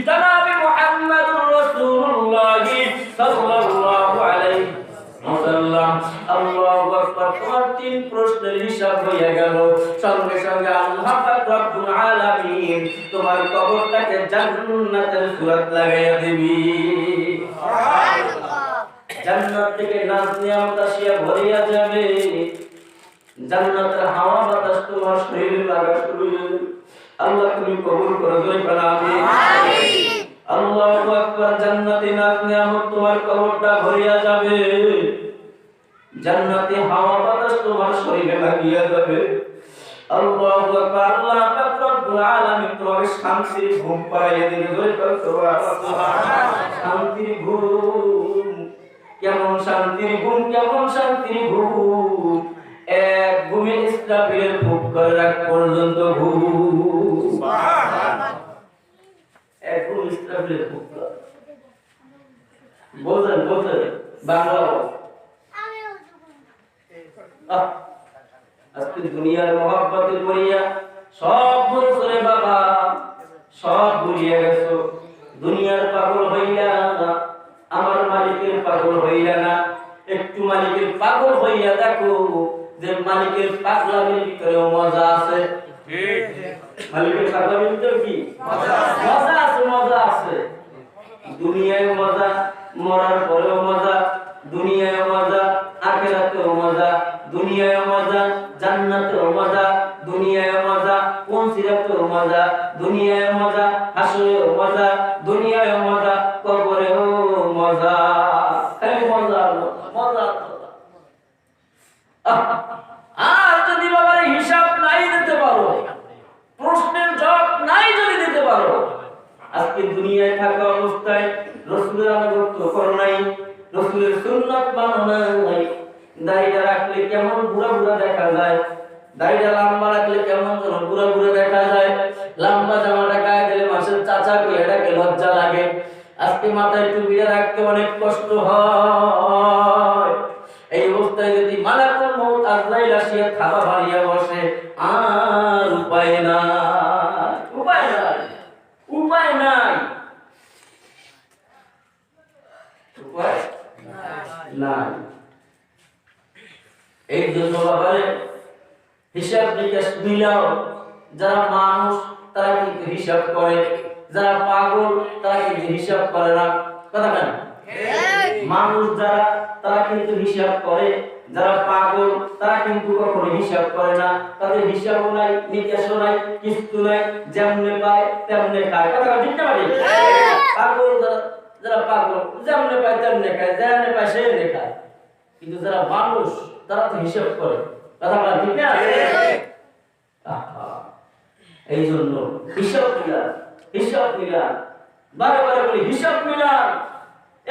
জনাবে মুহাম্মদুর রাসূলুল্লাহ সাল্লাল্লাহু আলাইহি ওয়াসাল্লাম। আল্লাহু আকবার, তোমার ৩ প্রশ্নের হিসাব হয়ে গেল। সঙ্গে সঙ্গে আল্লাহ পাক রব্বুল আলামিন তোমার কবরটাকে জান্নাতের সুরাত লাগাইয়া দিবি। সুবহানাল্লাহ। জান্নাত থেকে নাজ নিয়ামত আসিয়া ভরিয়া যাবে। জান্নাতের হাওয়া বাতাস তোমার শরীরে লাগা শুরু হয়ে যাবে। আল্লাহ তুমি কবুল করো, জয় বলো আমিন। আল্লাহু আকবার, জান্নাতি নাজ নিয়ামত তোমার কবরটা ভরিয়া যাবে। জান্নাতি হাওয়া বাতাস তোমার শরীরে লাগিয়া যাবে। আল্লাহু আকবার, আল্লাহ পাক রব্বুল আলামিন তোমাকে শান্তির ঘুম পাইয়ে দিবে। জয় বলো সুবহানাল্লাহ। শান্তির ঘুম, কেমন শান্তির ঘুম, কেমন শান্তির ঘুম। এক ঘুমে ইসরাফিলের ফুঁক করে রাখ পর্যন্ত ঘুম। সুবহানাল্লাহ। এক ঘুম ইসরাফিলের ফুঁক করে। বোঝেন বোঝেন বাংলা। আজকে দুনিয়ার মহব্বতে পড়িয়া সব বলছো রে বাবা, সব ভুলিয়া গেছো। দুনিয়ার পাগল হইয়া না, আমার মালিকের পাগল হইয়া না। একটু মালিকের পাগল হইয়া দেখো যে মালিকের পাগলামির ভিতরেও মজা আছে। মালিকের পাগলামির ভিতরে কি মজা আছে? মজা আছে। দুনিয়ায় মজা, মরার পরেও মজা। দুনিয়ায় মজা, আখিরাতেও মজা। দুনিয়ায় মজা, জান্নাতেও মজা। দুনিয়ায় মজা, পঞ্চিরাতেও মজা। দুনিয়ায় মজা, হাসরেও মজা। দুনিয়ায় মজা, কবরেও মজা। খালি মজা। মজার কথা। আর যদি বাবার হিসাব নাই দিতে পারো, প্রশ্নের জবাব নাই যদি দিতে পারো, আজকে দুনিয়ায় থাকা অবস্থায় রাসূলের আনুগত্য করো নাই, রাসূলের সুন্নাত মানো নাই, দাড়িটা রাখলে কেমন বুড়া বুড়া দেখা যায়, দাড়িটা লম্বা রাখলে কেমন যেন বুড়া বুড়া দেখা যায়, লম্বা জামাটা গায়ে দিলে মানুষের চাচা কইয়া ডাকে লজ্জা লাগে, আজকে মাথায় টুপিটা রাখতে অনেক কষ্ট হয়। এই অবস্থায় যদি মালাকুল মউত আজরাইল আসিয়া খাবার বাড়িয়া বসে, আর উপায় নাই, উপায় নাই, উপায় নাই, উপায় নাই। এই জন্য বাবারে হিসাব নিকাশ মিলাও। যারা মানুষ তারা কিন্তু হিসাব করে, যারা পাগল তারা কিন্তু হিসাব করে না। কথা কেন? মানুষ যারা তারা কিন্তু হিসাব করে, যারা পাগল তারা কিন্তু কখনো হিসাব করে না। তাদের হিসাবও নাই, নিকাশও নাই, কিছু নাই, যেমনে পায় তেমনে খায়। কথা ঠিক না? পাগল যারা পাগল যেমনে পায় তেমনে খায়, যেমনে পায় সেমনে খায়। কিন্তু যারা মানুষ তারা তো হিসাব করে। কথা বলা ঠিক না? এই জন্য হিসাব মিলান, হিসাব মিলান, বারে বারে বলি হিসাব মিলান।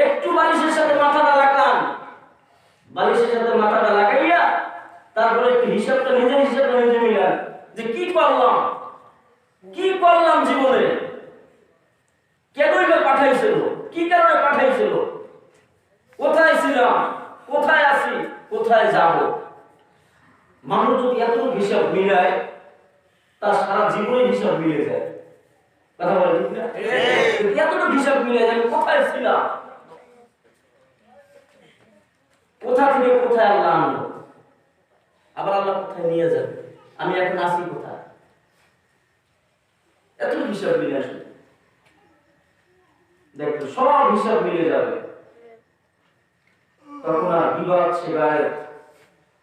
একটু বালিশের সাথে মাথাটা লাগান, বালিশের সাথে মাথাটা লাগাইয়া তারপরে একটু হিসাবটা নিজের হিসাবটা নিজে মিলান, যে কি করলাম, কি করলাম জীবনে, কেনই বা পাঠাইছিল, কি কারণে পাঠাইছিল, কোথায় ছিলাম, কোথায় আছি, কোথায় যাব। মানুষ যদি এতটুকু হিসাব মিলায় তার সারা জীবনের হিসাব মিলে যায়। কথা বলে ঠিক না? এতটুকু হিসাব মিলে যায়, কোথায় ছিলাম, কোথা থেকে কোথায় আল্লাহ আনলো, আবার আল্লাহ কোথায় নিয়ে যাবে, আমি এখন আছি কোথায়, এতটুকু হিসাব মিলে আসবে। দেখো সব হিসাব মিলে যাবে, তখন আর বিবাদ সেবায়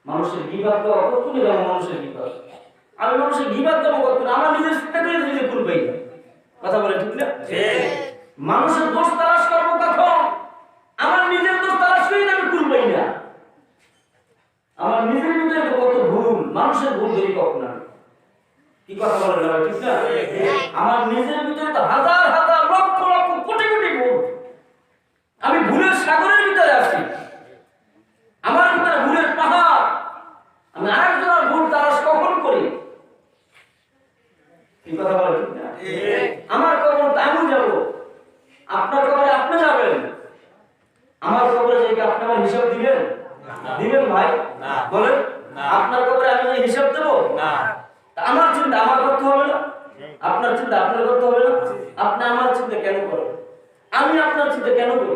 মানুষের বিবাদ দেওয়া কতক্ষণে যাবো, মানুষের বিবাদ আমি মানুষের বিবাদ দেবো কতক্ষণ, আমার নিজের চিন্তা করে নিজে করবেই না। কথা বলে ঠিক না? মানুষের দোষ তালাশ করবো কখন, আমার নিজের দোষ তালাশ করি আমি করবেই না। আমার নিজের ভিতরে কত ভুল, মানুষের ভুল ধরি কখন আমি, কি কথা বলে না ঠিক না? আমার নিজের ভিতরে তো হাজার হাজার লক্ষ লক্ষ কোটি কোটি ভুল, আমি ভুলের সাগরের ভিতরে আছি, আমার ভিতরে ভুলের পাহাড়, আমি আরেকজনের ভুল তালাশ কখন করি, কি কথা বলে ঠিক না? আমার কবর আমি যাব, আপনার কবরে আপনি যাবেন, আমার কবরে যাই আপনি আমার হিসাব দিবেন? দিবেন ভাই? বলেন, আপনার কবরে আমি হিসাব দেব না? আমার চিন্তা আমার করতে হবে না, আপনার চিন্তা আপনার করতে হবে না। আপনি আমার চিন্তা কেন করেন, আমি আপনার চিন্তা কেন করি?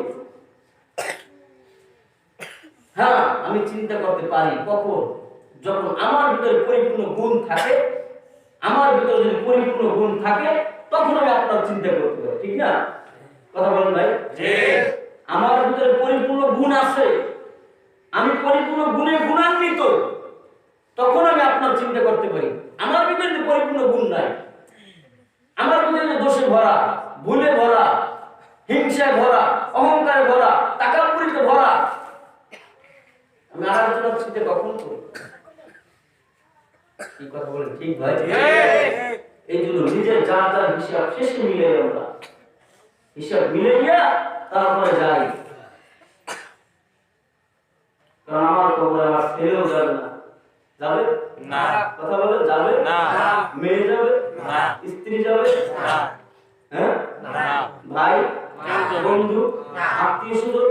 হ্যাঁ, আমি চিন্তা করতে পারি কখন, যখন আমার ভিতরে পরিপূর্ণ গুণ থাকে, আমার ভিতরে যদি পরিপূর্ণ গুণ থাকে তখন আমি আপনার চিন্তা করতে পারি, ঠিক না? কথা বলেন ভাই? আমার ভিতরে পরিপূর্ণ গুণ আছে, আমি পরিপূর্ণ গুণে গুণান্বিত, তখন আমি আপনার চিন্তা করতে পারি। আমার ভিতরে যে পরিপূর্ণ গুণ নাই, আমার ভিতরে যে দোষে ভরা, ভুলে ভরা, হিংসায় ভরা, অহংকারে ভরা, তাকাব্বুরিতে ভরা, আমি আরেকজনের চিন্তা কখন করি? কি কথা বলেন ঠিক ভাই? এই জন্য নিজের যার যার হিসাব শেষে মিলে আমরা হিসাব মিলে গিয়া তারপরে যাই, কারণ আমার কবরে আমার ছেলেও যাবে না, যাবে না? কথা বলে যাবে না? মেয়ে যাবে না? স্ত্রী যাবে না? হ্যাঁ, ভাই বন্ধু আত্মীয় স্বজন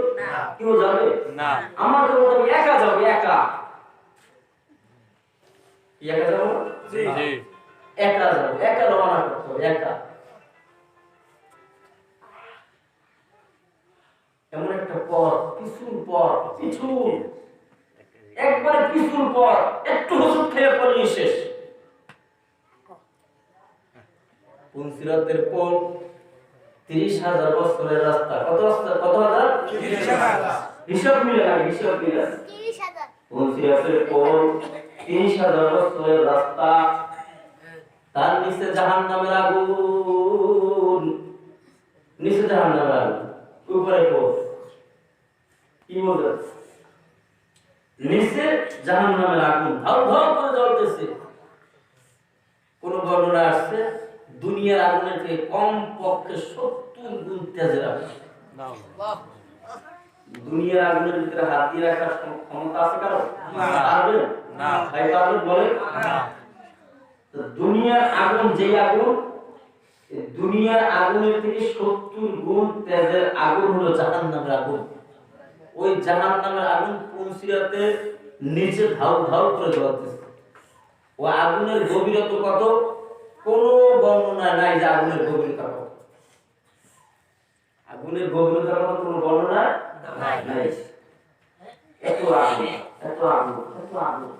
কেউ যাবে না? আমার কবরে আমি একা যাবো, একা একা যাবো, একা যাবো, একা রওনা করতে হবে, একা। এমন একটা পথ, পিছুর পথ, পিছুর, একবারে পিছুর পথ, একটু ওষুধ খেয়ে পড়লি শেষ। পুনসিরাতের পর 30,000 বছরের রাস্তা, কত রাস্তা, কত হাজার? 30,000। হিসাব মিলে না, হিসাব মিলে 30,000। পুনসিরাতের পর 30,000 বছরের রাস্তা, তার নিচে জাহান্নামের আগুন, নিচে জাহান্নামের আগুন, উপরে পথ। কি বলছেন? নিচে জাহান্নামের আগুন ধাউ ধাউ করে জ্বলতেছে। কোন বর্ণনা আসছে দুনিয়ার আগুনের থেকে কম পক্ষে 70 গুণ তেজের আগুন। দুনিয়ার আগুনের ভিতরে হাত দিয়ে রাখার ক্ষমতা আছে কারো? পারবেন না। ভাই পারবেন বলেন না। তো দুনিয়ার আগুন যেই আগুন, দুনিয়ার আগুনের থেকে 70 গুণ তেজের আগুন হলো জাহান্নামের আগুন। ওই জাহান্নামের আগুন পুনসিরাতে নিচে ধাউ ধাউ করে জ্বলতেছে। ও আগুনের গভীরতা কত? কোন বর্ণনা নাই যে আগুনের গভীরতা কত। আগুনের গভীরতা কত কোন বর্ণনা নাই। এত আগুন, এত আগুন, এত আগুন।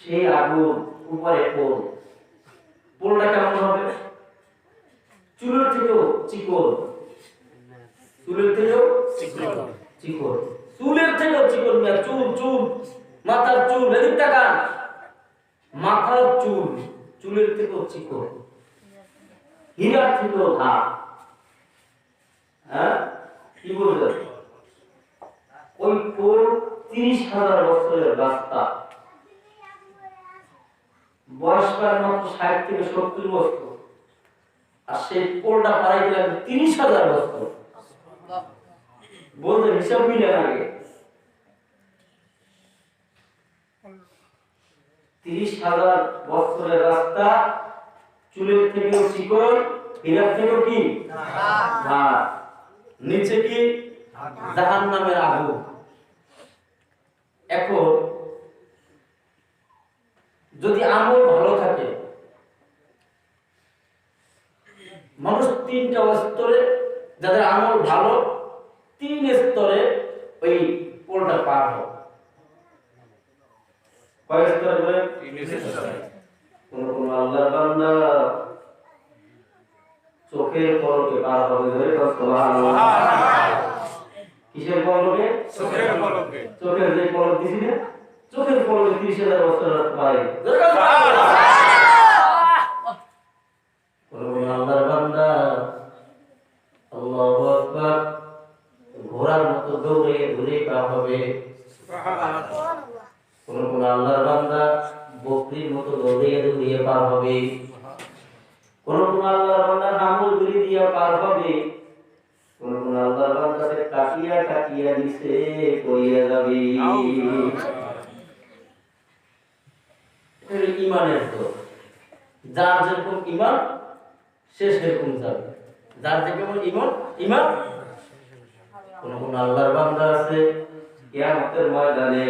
সেই আগুন উপরে পোল, পোলটা কেমন হবে? চুলের থেকেও চিকন, চুলের থেকেও চিকন, চুলের থেকেও চিকন। চুল চুল মাথার চুল, এদিক তাকান, মাথার চুল চুলের থেকেও চিকন, হীরার থেকেও ধার। হ্যাঁ কি বলছেন? ওই পোল 30,000 বছরের রাস্তা, বয়স প্রায় মাত্র 60 থেকে 70 বছর, আর সেই পোলটা পাড়াইতে লাগবে 30,000 বছর। বলতে হিসাব মিলে আগে 30,000 বছরের রাস্তা, চুলের থেকেও চিকন, হীরার থেকেও কি ধার, নিচে কি জাহান্নামের আগুন। এখন যদি আমল ভালো থাকে, মানুষ 3টা স্তরে, যাদের আমল ভালো 3 স্তরে ওই পোলটা পার হয়। কয় স্তরে বলে? 3 স্তরে। কোন আল্লাহর বান্দা চোখের পলকে পার হবে। ধরে সুবহানাল্লাহ। কিসের পলকে? চোখের পলকে। চোখের যে পলক দিছিলে, চোখের পলকে 30,000 বছর পার। কোন আল্লাহর বান্দা আল্লাহু আকবার ঘোড়ার মতো দৌড়ে দৌড়ে পার হবে। কোন আল্লাহর বান্দা বকরির মতো দৌড়িয়ে দৌড়িয়ে পার হবে। কোন আল্লাহর বান্দা হামল গুলি দিয়ে পার হবে। কোন আল্লাহর বান্দাকে কাটিয়া কাটিয়া নিচে পড়িয়া যাবে। এটা ঈমানের তো, যার যেরকম ঈমান সে সেরকম যাবে, যার যেরকম ঈমান ঈমান। কোন আল্লাহর বান্দা আছে কিয়ামতের ময়দানে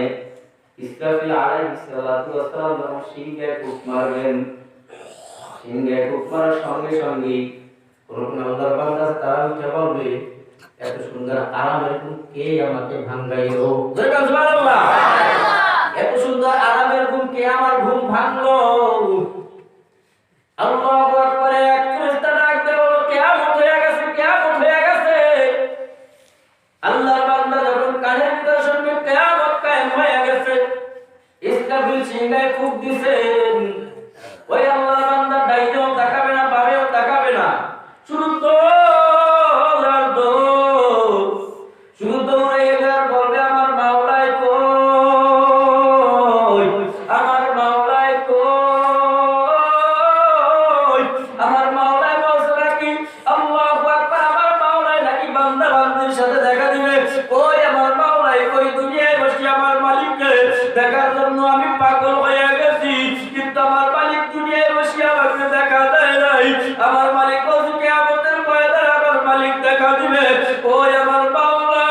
ইসরাফিল আলাইহিস সালাতু ওয়াস সালাম যখন সিংহে ফুঁক মারবেন, সিংহে ফুঁক মারার সঙ্গে সঙ্গে কোন আল্লাহর বান্দা তারা উঠে বলবে, এত সুন্দর আরামের ঘুম কে আমাকে ভাঙাইলো? সুবহানাল্লাহ। এত সুন্দর আরামের ঘুম কে আমার ঘুম ভাঙলো? আল্লাহু আকবার। এক ফেরেশতা ডাক দিয়ে বলল, কিয়ামত হয়ে গেছে, কিয়ামত হয়ে গেছে। আল্লাহর বান্দা যখন কানের ভিতর শুনবে কিয়ামত কায়েম হয়ে গেছে, ইসরাফিল সিংহায় ফুঁক দিছে, ওই আল্লাহর বান্দা ডাইনেও তাকাবে না, বামেও তাকাবে না, শুধু দৌড় আর দৌড়, শুধু দৌড়ে গেলে আর বলবে, আমার মাওলাই কই, আমার মাওলাই কই, আমার মাওলাই বলছে নাকি আল্লাহু আকবার, আমার মাওলাই নাকি বান্দা বান্দির সাথে দেখা দিবে। কই আমার মাওলাই কই? দুনিয়ায় বসে আমার মালিককে দেখার জন্য আমি পাগল হয়ে গেছি, কিন্তু আমার মালিক দুনিয়ায় বসে আমাকে দেখা দেয় নাই। আমার মালিক বলছে কিয়ামতের ময়দানে আমার মালিক দেখা দিবে। ওই আমার মাওলা,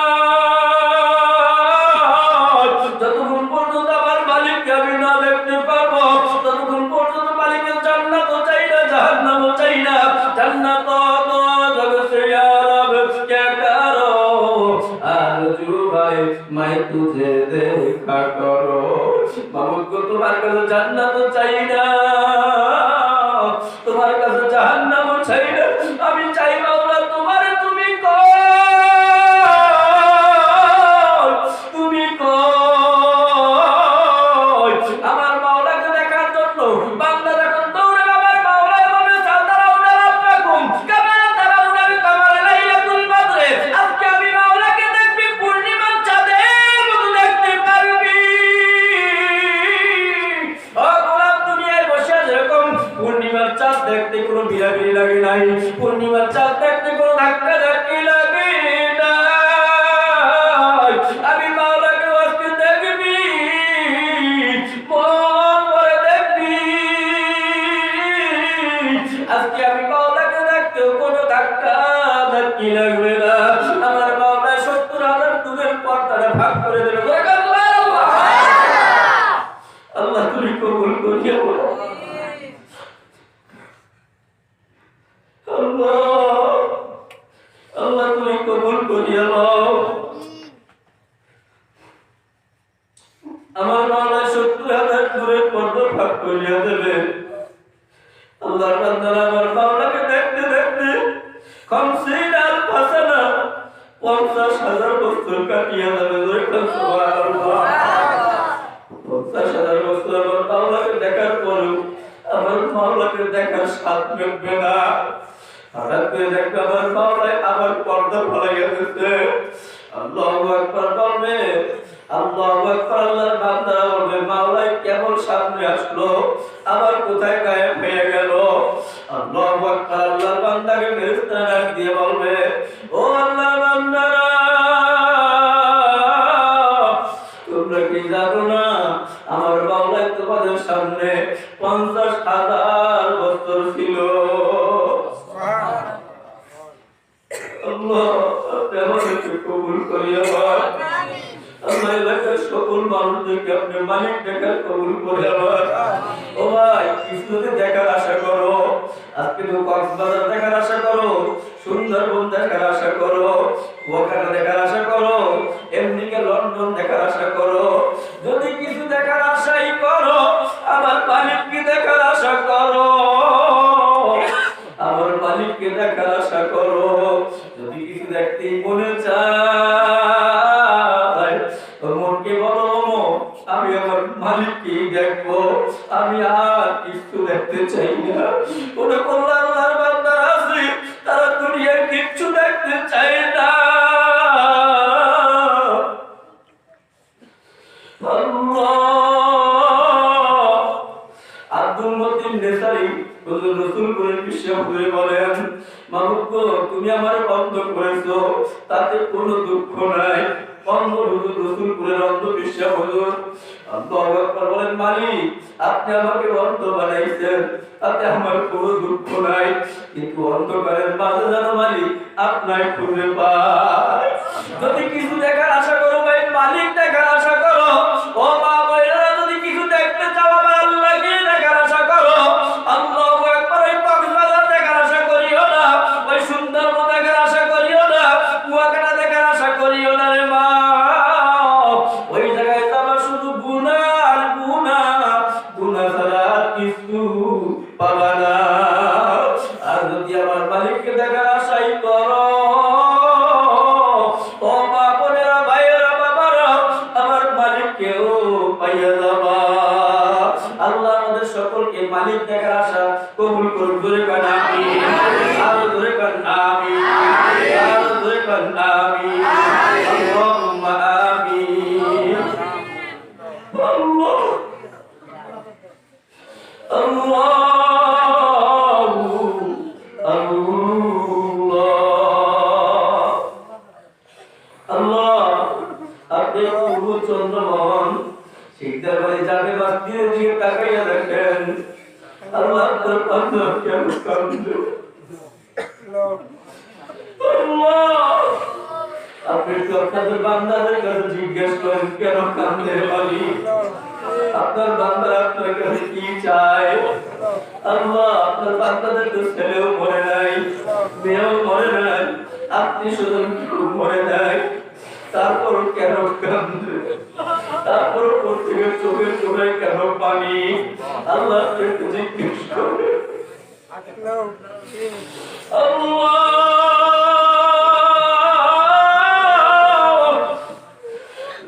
যতক্ষণ পর্যন্ত আমার মালিককে আমি না দেখতে পাবো, ততক্ষণ পর্যন্ত মালিকের জান্নাতও চাই না, জাহান্নামও চাই না। জান্নাত তো জগতে ইয়া রব কে করো, আরজু ভাই मैं तुझे देखा करो। মাবুদ গো, তোমার কাছে জান্নাতও চাই না, তোমার কাছে জাহান্নামও চাই না। আমি চাই মাওলা তোমারে, তুমি কই, তুমি কই? আমার মাওলাকে দেখার জন্য বান্দা যখন দৌড়ে আমার মাওলায় বলে, সাদারাউনা রাব্বাকুম কামা তারাউনা কামাল লাইলাতুল বদরে। আজকে আমি মাওলাকে দেখবি পূর্ণিমার চাঁদের মতো করে দেবে। বরকত সুবহানাল্লাহ। আল্লাহ তুমি কবুল করিও। আল্লাহ আল্লাহ তুমি কবুল করিয়া নাও। আমার মাওলা 70,000 দূরের পর্দা ফাঁক করিয়া দেবে। আল্লাহর বান্দারা আমার মাওলাকে দেখতে দেখতে 50,000 বছর কাটিয়া যাবে। সুবহানাল্লাহ। 50,000 বছর আমার মাওলাকে দেখার পরেও আমার মাওলাকে দেখার স্বাদ মিটবে না। হঠাৎ করে দেখবে আমার মাওলায় আমার পর্দা ফলাইয়া দিচ্ছে। আল্লাহু আকবার বলবে, আল্লাহু আকবার। আল্লাহর বান্দারা বলবে, মাওলায় কেবল সামনে আসলো, আবার কোথায় গায়েব হয়ে গেল। আল্লাহু আকবার। আল্লাহর বান্দাকে ফেরেশতারা ডাক দিয়ে বলবে, ও আল্লাহর বান্দারা, তোমরা কি জানো না আমার মাওলায় তোমাদের সামনে 50,000 বছর ছিল। আল্লাহ আপনি আমাদেরকে কবুল করিয়া নেন। আল্লাহ এলাকার সকল মানুষদেরকে আপনি মালিক দেখার কবুল করিয়া নেন। ও ভাই, কিছুতে দেখার আশা করো। আজকে তো কক্সবাজার দেখার আশা করো, সুন্দরবন দেখার আশা করো, ওখানে দেখার আশা করো, এমনিকে লন্ডন দেখার আশা করো। যদি কিছু দেখার আশাই করো, আমার মালিককে দেখার আশা করো। আমার মালিককে দেখার আশা করো। যদি কিছু দেখতে মনে চায়, মনকে বলো, আমি আমার মালিককে দেখবো, আমি আর কিছু দেখতে চাই না। কোন আল্লাহর বান্দারা আছে, তারা দুনিয়ার কিচ্ছু দেখতে চায় না। আব্দুল মতিন নেসারি হুজুর রাসূলপুরের বিশ্বহুজুরে বলেন, মাহবুব গো, তুমি আমার অন্ধ করেছো, তাতে কোনো দুঃখ নাই। অন্ধ হুজুর রাসূলপুরের অন্ধ বিশ্বহুজুর আল্লাহু আকবার বলেন, মালিক আপনি আমাকে অন্ধ বানাইছেন, তাতে আমার কোনো দুঃখ নাই, কিন্তু অন্ধকারের মাঝে যেন মালিক আপনার খুঁজে পায়। যদি কিছু দেখার আশা করো ভাই, মালিক দেখার আশা করো। ও মা বোনেরা, যদি কিছু দেখতে চাও, আমার আল্লাহকে দেখার আশা করো। আল্লাহু আকবার। ওই কক্সবাজার দেখার আশা করিও না, ওই সুন্দরবন দেখার আশা করিও না, কুয়াকাটা দেখার আশা করিও না রে মা। ওই জায়গায় তো আমার শুধু গুনাহ আর গুনাহ, গুনাহ ছাড়া আর কিছু পাবা না। আর যদি আমার মালিককে দেখার আশাই করো, ও মা বোনেরা, ভাইয়েরা, বাবারা, আমার মালিককেও পাইয়া যাবা। আল্লাহ আমাদের সকলকে মালিক দেখার আশা কবুল করুন। জোরে কান আমিন, আরো জোরে কান আমিন, আরো জোরে কান আমিন। আল্লাহুম্মা আমিন। আল্লাহ আল্লাহ আপনি পূর্ব চন্দ্রমোহন শিকদার বাড়ি যাবে বাস্তির দিকে তাকাইয়া দেখেন। আল্লাহ আপনার বান্দা কেন কান্দে। আপনি তো আপনাদের বান্দাদের কাছে জিজ্ঞেস করেন কেন কান্দে মালিক। আপনার বান্দা আপনার কাছে কি চায়। আল্লাহ আপনার বান্দাদের তো ছেলেও মরে নাই, মেয়েও মরে নাই, আপনি শুধু মরে নাই, তারপর কেন কান্দে, তারপর প্রত্যেকের চোখের চোখে কেন পানি। আল্লাহ একটু জিজ্ঞেস করে।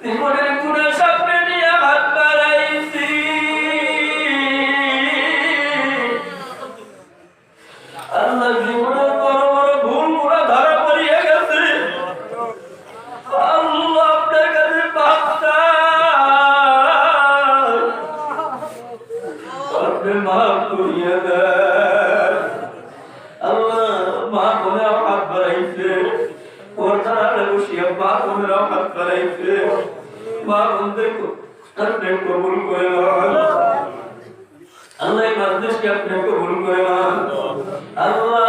জীবনের গুণের সামনে নিয়ে হাত বাড়াইছি, আল্লাহ জীবনের বড় বড় ভুল গুণা ধরা পড়িয়ে গেছে। আল্লাহ আপনার কাছে বাচ্চা আপনি মাফ করিয়ে দেন। আল্লাহ মা বোনেরাও হাত বাড়াইছে, পর্দার বসিয়া মা বোনেরাও হাত বাড়াইছে। মা বোনদের আপনি কবুল করে নেন। আল্লাহ এই মাজলিসকে আপনি কবুল করে নেন। আল্লাহ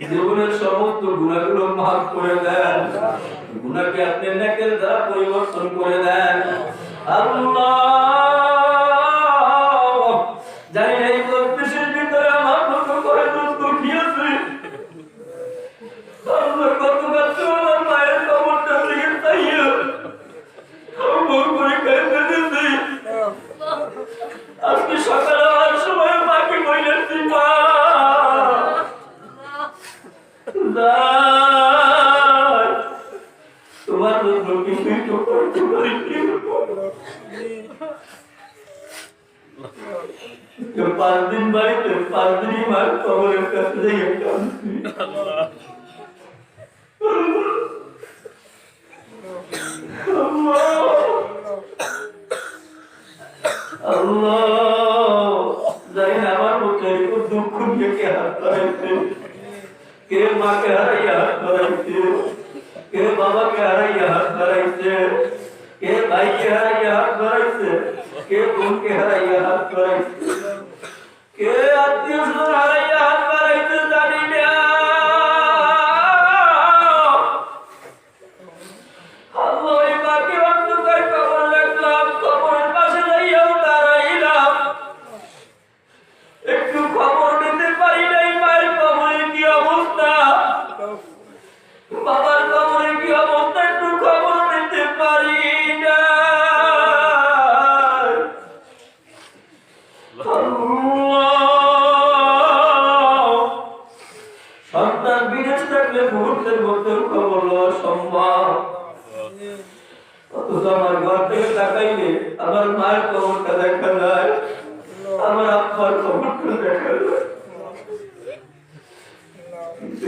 জীবনের সমস্ত গুনাহগুলো মাফ করে দেন। গুনাহকে আপনি নেকের দ্বারা পরিবর্তন করে দেন আল্লাহ। জানি না এই দেশের ভিতরে আমার মতো করে দুঃখী আছে আল্লাহ। কত কষ্ট আমার মায়ের কবরটা থেকে তাইয়া কবর করে কেঁদে দিয়েছি। আজকে সকালে আর সময় মাকে বলেছি মা তোমার জন্য কিছু করতে পারি। 5 দিন বাড়িতে 5 দিনই মার কবরের কাছে যাইয়া কাঁদছি। আল্লাহ জানি না আমার মুখে দুঃখ নিয়ে কে হাত বাড়াইছে, কে মাকে হারাইয়া হাত বাড়াইছে, কে বাবাকে হারাইয়া হাত বাড়াইছে, কে ভাইকে হারাইয়া হাত বাড়াইছে, কে বোনকে হারাইয়া হাত বাড়াইছে, কে আত্মীয় স্বজন হারাইয়া হাত বাড়াইছে জানি না। আল্লাহ এই মাকে অন্ধকার কবর রাখলাম, কবরের পাশে যাইয়াও দাঁড়াইলাম, একটু খবর নিতে পারি নাই মায়ের কবরের কি অবস্থা, বাবার কবরের কি অবস্থা একটু খবর নিতে পারি না। সন্তান বিদেশ থাকলে মুহূর্তের মধ্যে খবর লওয়া সম্ভব, অথচ আমার ঘর থেকে তাকাইলে আমার মায়ের কবরটা দেখা যায়, আমার আব্বার কবরটা দেখা যায়।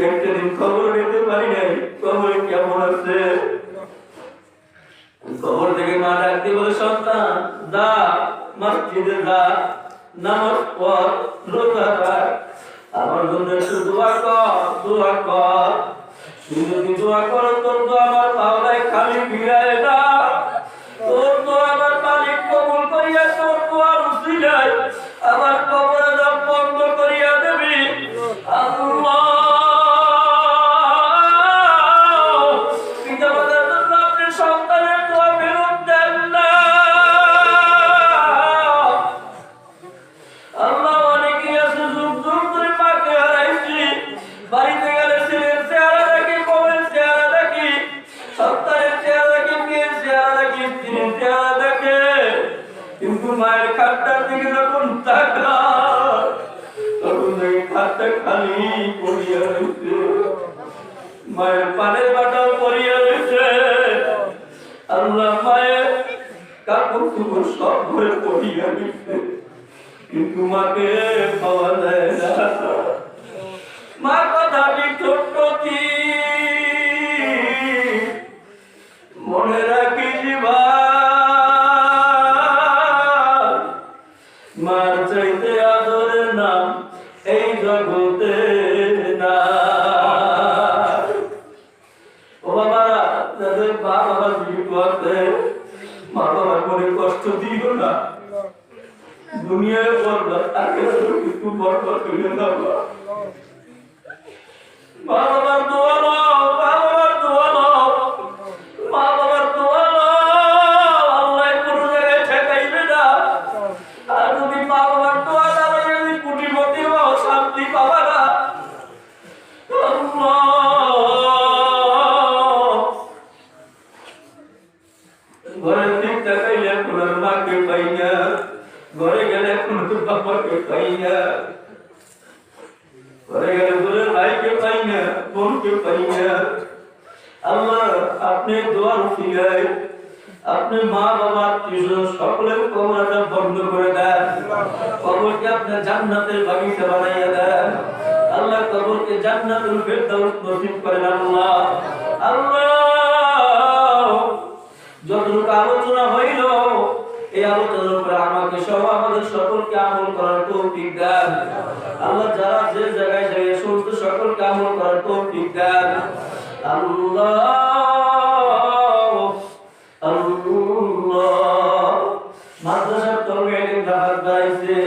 একটা দিন খবর নিতে পারি নাই কবরে কেমন আছে। কবর থেকে মা ডাকতে বলে সন্তান যা মসজিদে যা, নামাজ পড়, রোজা রাখ, আমার জন্য একটু দোয়া কর, দোয়া কর। তুই যদি দোয়া করো তোর তো আমার পাওনায় খালি ফিরায় না, তোর তো আমার মালিক কবুল করিয়া তোর দোয়ার উসিলায় আমার কবরে দম বন্ধ করিয়া দেবি আল্লাহ। পিতামাতার জন্য আপনি সন্তানের দোয়া ফেরত দেন না আল্লাহ। অনেকেই আছে যুগ যুগ ধরে মাকে হারাইছি, বাড়িতে গেলে ছেলের চেহারা দেখি, বউয়ের চেহারা দেখি, সন্তানের চেহারা দেখি, মেয়ের চেহারা দেখি, স্ত্রীর চেহারা দেখে, কিন্তু মায়ের খাটটার দিকে যখন তাকায় তখন দেখি খাটটা খালি পড়িয়া রয়েছে, মায়ের পানের বাটাও পড়িয়া রয়েছে। আল্লাহ মায়ের কাপড় চোপড় সব ঘরে পড়িয়া রয়েছে, কিন্তু মাকে পাওয়া যায় না। মা কথাটি ছোট্ট কি মনে রাখিস ভাই, মার চাইতে আদরের নাম এই জগতে না। ও বাবারা, যাদের মা বাবা জীবিত আছে, মা বাবার মনে কষ্ট দিও না, দুনিয়ায় বরবাদ, আখিরাতেও কিছু বরবাদ হইল না। মা বাবার দোয়া নাও, মা বাবার দোয়া নাও, মা বাবার দোয়া নাও, আল্লাহ কোনো জায়গায় ঠেকাইবে না। আর যদি মা বাবার দোয়া না হয়, যদি কোটিপতি হও শান্তি পাবা না। ঘরের দিক তাকাইলে এখন আর মাকে পাই না, ঘরে গেলে এখন বাবাকে পাই না, ঘরে গেলে ঘরের ভাইকে পাই না, বোনকে পাই না। আল্লাহ আপনি দোয়ার উসিলায় আপনি মা বাবা আত্মীয় সকলের কবরটা বন্ধ করে দেন, কবরকে আপনার জান্নাতের বাগিচা বানাইয়া দেন। আল্লাহ কবরকে জান্নাতুল ফেরদাউস নসিব করেন আল্লাহ। আল্লাহ যতটুকু আলোচনা হইল এই আলোচনার উপরে আমাকে সহ আমাদের সকলকে আমল করার তৌফিক দেন আল্লাহ। যারা যে জায়গায় যাই সমস্ত সকলকে আমল করার তৌফিক দেন আল্লাহ। আল্লাহ মাদ্রাসার তরফে হাত বাড়াইছে,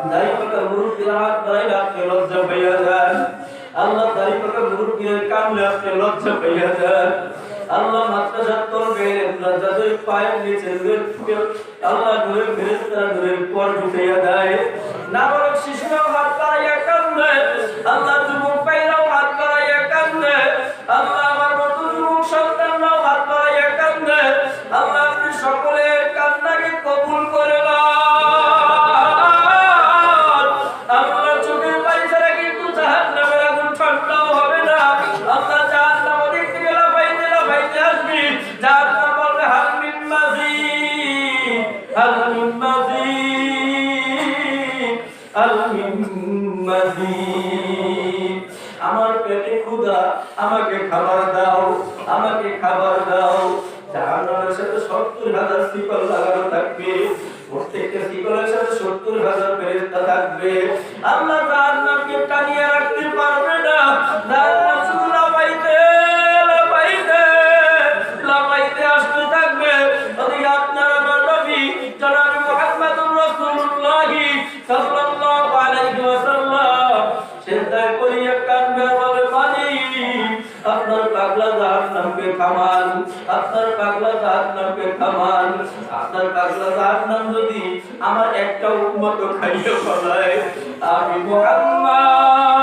দাড়ি পাকা মুরুব্বির হাত বাড়াইলে আপনি লজ্জা পাইয়া যান আল্লাহ। দাড়ি পাকা মুরুব্বির কামলে আপনি লজ্জা পাইয়া যান আল্লাহ। মাদ্রাসার তলবে যাদের পায়ের নিচে আল্লাহ নূরের ফেরেশতারা নূরের পর ঢুকাইয়া দেয়। নাবালক শিশুরাও হাত বাড়াইয়া কান্দে, আল্লাহ যুবক ভাইরাও হাত বাড়াইয়া কান্দে, আল্লাহ আমার মতো যুবক সন্তানরাও হাত বাড়াইয়া কান্দে। আল্লাহ আপনি সকলের কান্নাকে কবুল করে লন। আল্লাহ চোখের পানি ছাড়া কিন্তু জাহান্নামের আগুন ঠান্ডাও হবে না। আল্লাহ জাহান্নাম ওদিক থেকে লাফাইতে লাফাইতে আসবি, জাহান্নাম বলবে হাল মিন মাজিদ, হাল মিন মাজিদ, হাল মিন মাজিদ। আমার পেটে ক্ষুধা, আমাকে খাবার দাও, আমাকে খাবার দাও। জাহান্নামের সাথে ৭০,০০০ শিকল লাগানো থাকবে, প্রত্যেকটা শিকলের সাথে ৭০,০০০ ফেরেশতা থাকবে। আল্লাহ জাহান্নামকে টানিয়ে রাখতে পারবে না। জাহান্নাম শুধু লাফাইতে লাফাইতে লাফাইতে আসতে থাকবে। ওদিকে আপনার আমার নবী জনাব মুহাম্মদুর রাসূলুল্লাহ সাল্লাল্লাহু আলাইহি ওয়াসাল্লাম সিজদায় পড়িয়া কাঁদবে, বলে মালিক আপনার পাগলা জাহান্নামকে থামান, আপনার পাগলা জাহান্নামকে থামান। আপনার পাগলা জাহান্নাম যদি আমার একটা উম্মত খাইয়ে ফেলায়, আমি মুহাম্মদ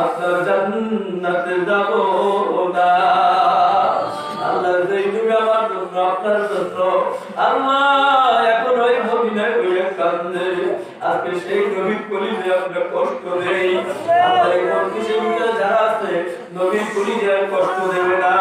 আপনার জান্নাতে যাব না। আল্লাহ যেই যুগে আমার জন্য আপনার জন্য আল্লাহ এখন ওই মদিনায় হইয়া কান্দে, আজকে সেই নবীর কলিজে আমরা কষ্ট দেই। আল্লাহ এই মজলিসের ভিতরে যারা আছে নবীর কলিজে আর কষ্ট দেবে না।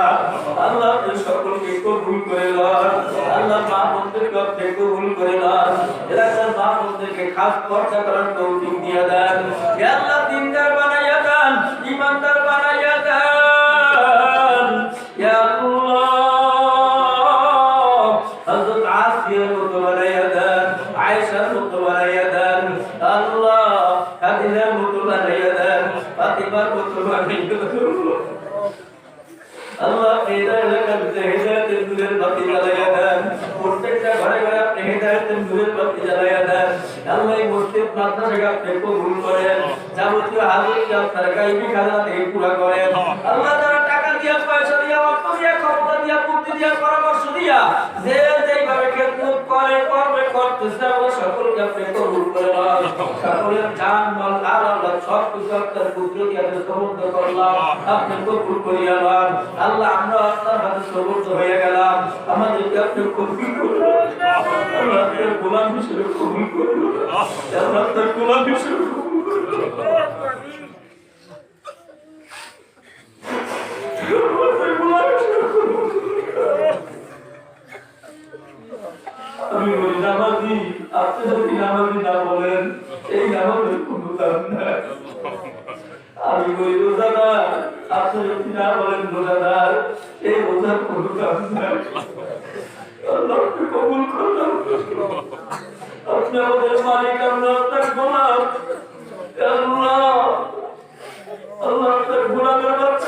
আল্লাহ আপনি সকলকে কবুল করে লন। আল্লাহ মা বোনদেরকে আপনি কবুল করে লন। এলাকার মা বোনদেরকে খাস খরচা করার তৌফিক দিয়ে দেন। হে আল্লাহ দিনদার বানাইয়া দেন, ইমানদার বানাইয়া দেন। ইয়া আল্লাহ হযরত আসিয়ার মতো বানাইয়া দেন, আয়েশার মতো বানাইয়া দেন। আল্লাহ খাদিজার মতো বানাইয়া দেন, ফাতিমার মতো বানাইয়া দেন। আল্লাহ এলাকাতে হিদায়াতের নূরের বাতি জ্বালাইয়া দেন। প্রত্যেকটা ঘরে ঘরে আপনি হিদায়াতের নূরের বাতি জ্বালাইয়া দেন। আল্লাহ এই মসজিদ মাদ্রাসাকে আপনি কবুল করেন, যাবতীয় হাজতকে আপনার গায়বী খাজনা থেকে পুরা করেন। আল্লাহ যারা টাকা দিয়া, পয়সা দিয়া, অর্থ দিয়া, ক্ষমতা দিয়া, বুদ্ধি দিয়া, পরামর্শ দিয়া যে যেইভাবে খেদমত করে করবে করতেছে, আল্লাহ সকলকে আপনি কবুল করে লন। সকলের জান মাল আর আল্লাহ সব কিছু আপনার কুদরতি হাতে সমর্থ করলাম, আপনি কবুল করিয়া লন। আল্লাহ আমরা আপনার হাতে সমর্থ হয়ে গেলাম, আমাদেরকে আপনি কবুল করুন। আল্লাহ আপনার গোলাম হিসেবে কবুল করুন। আল্লাহ আপনার গোলাম হিসেবে কবুল করুন। আমি বলি নামাজি, আপনি যদি নামাজি না বলেন এই নামাজের কোনো দাম নাই। আমি বলি রোজাদার, আপনি যদি না বলেন রোজাদার এই রোজার কোনো দাম নাই। আল্লাহকে কবুল করলাম, আপনি আমাদের মালিক, আমরা আপনার গোলাম। আল্লাহ আল্লাহ আপনার গোলামের বাচ্চা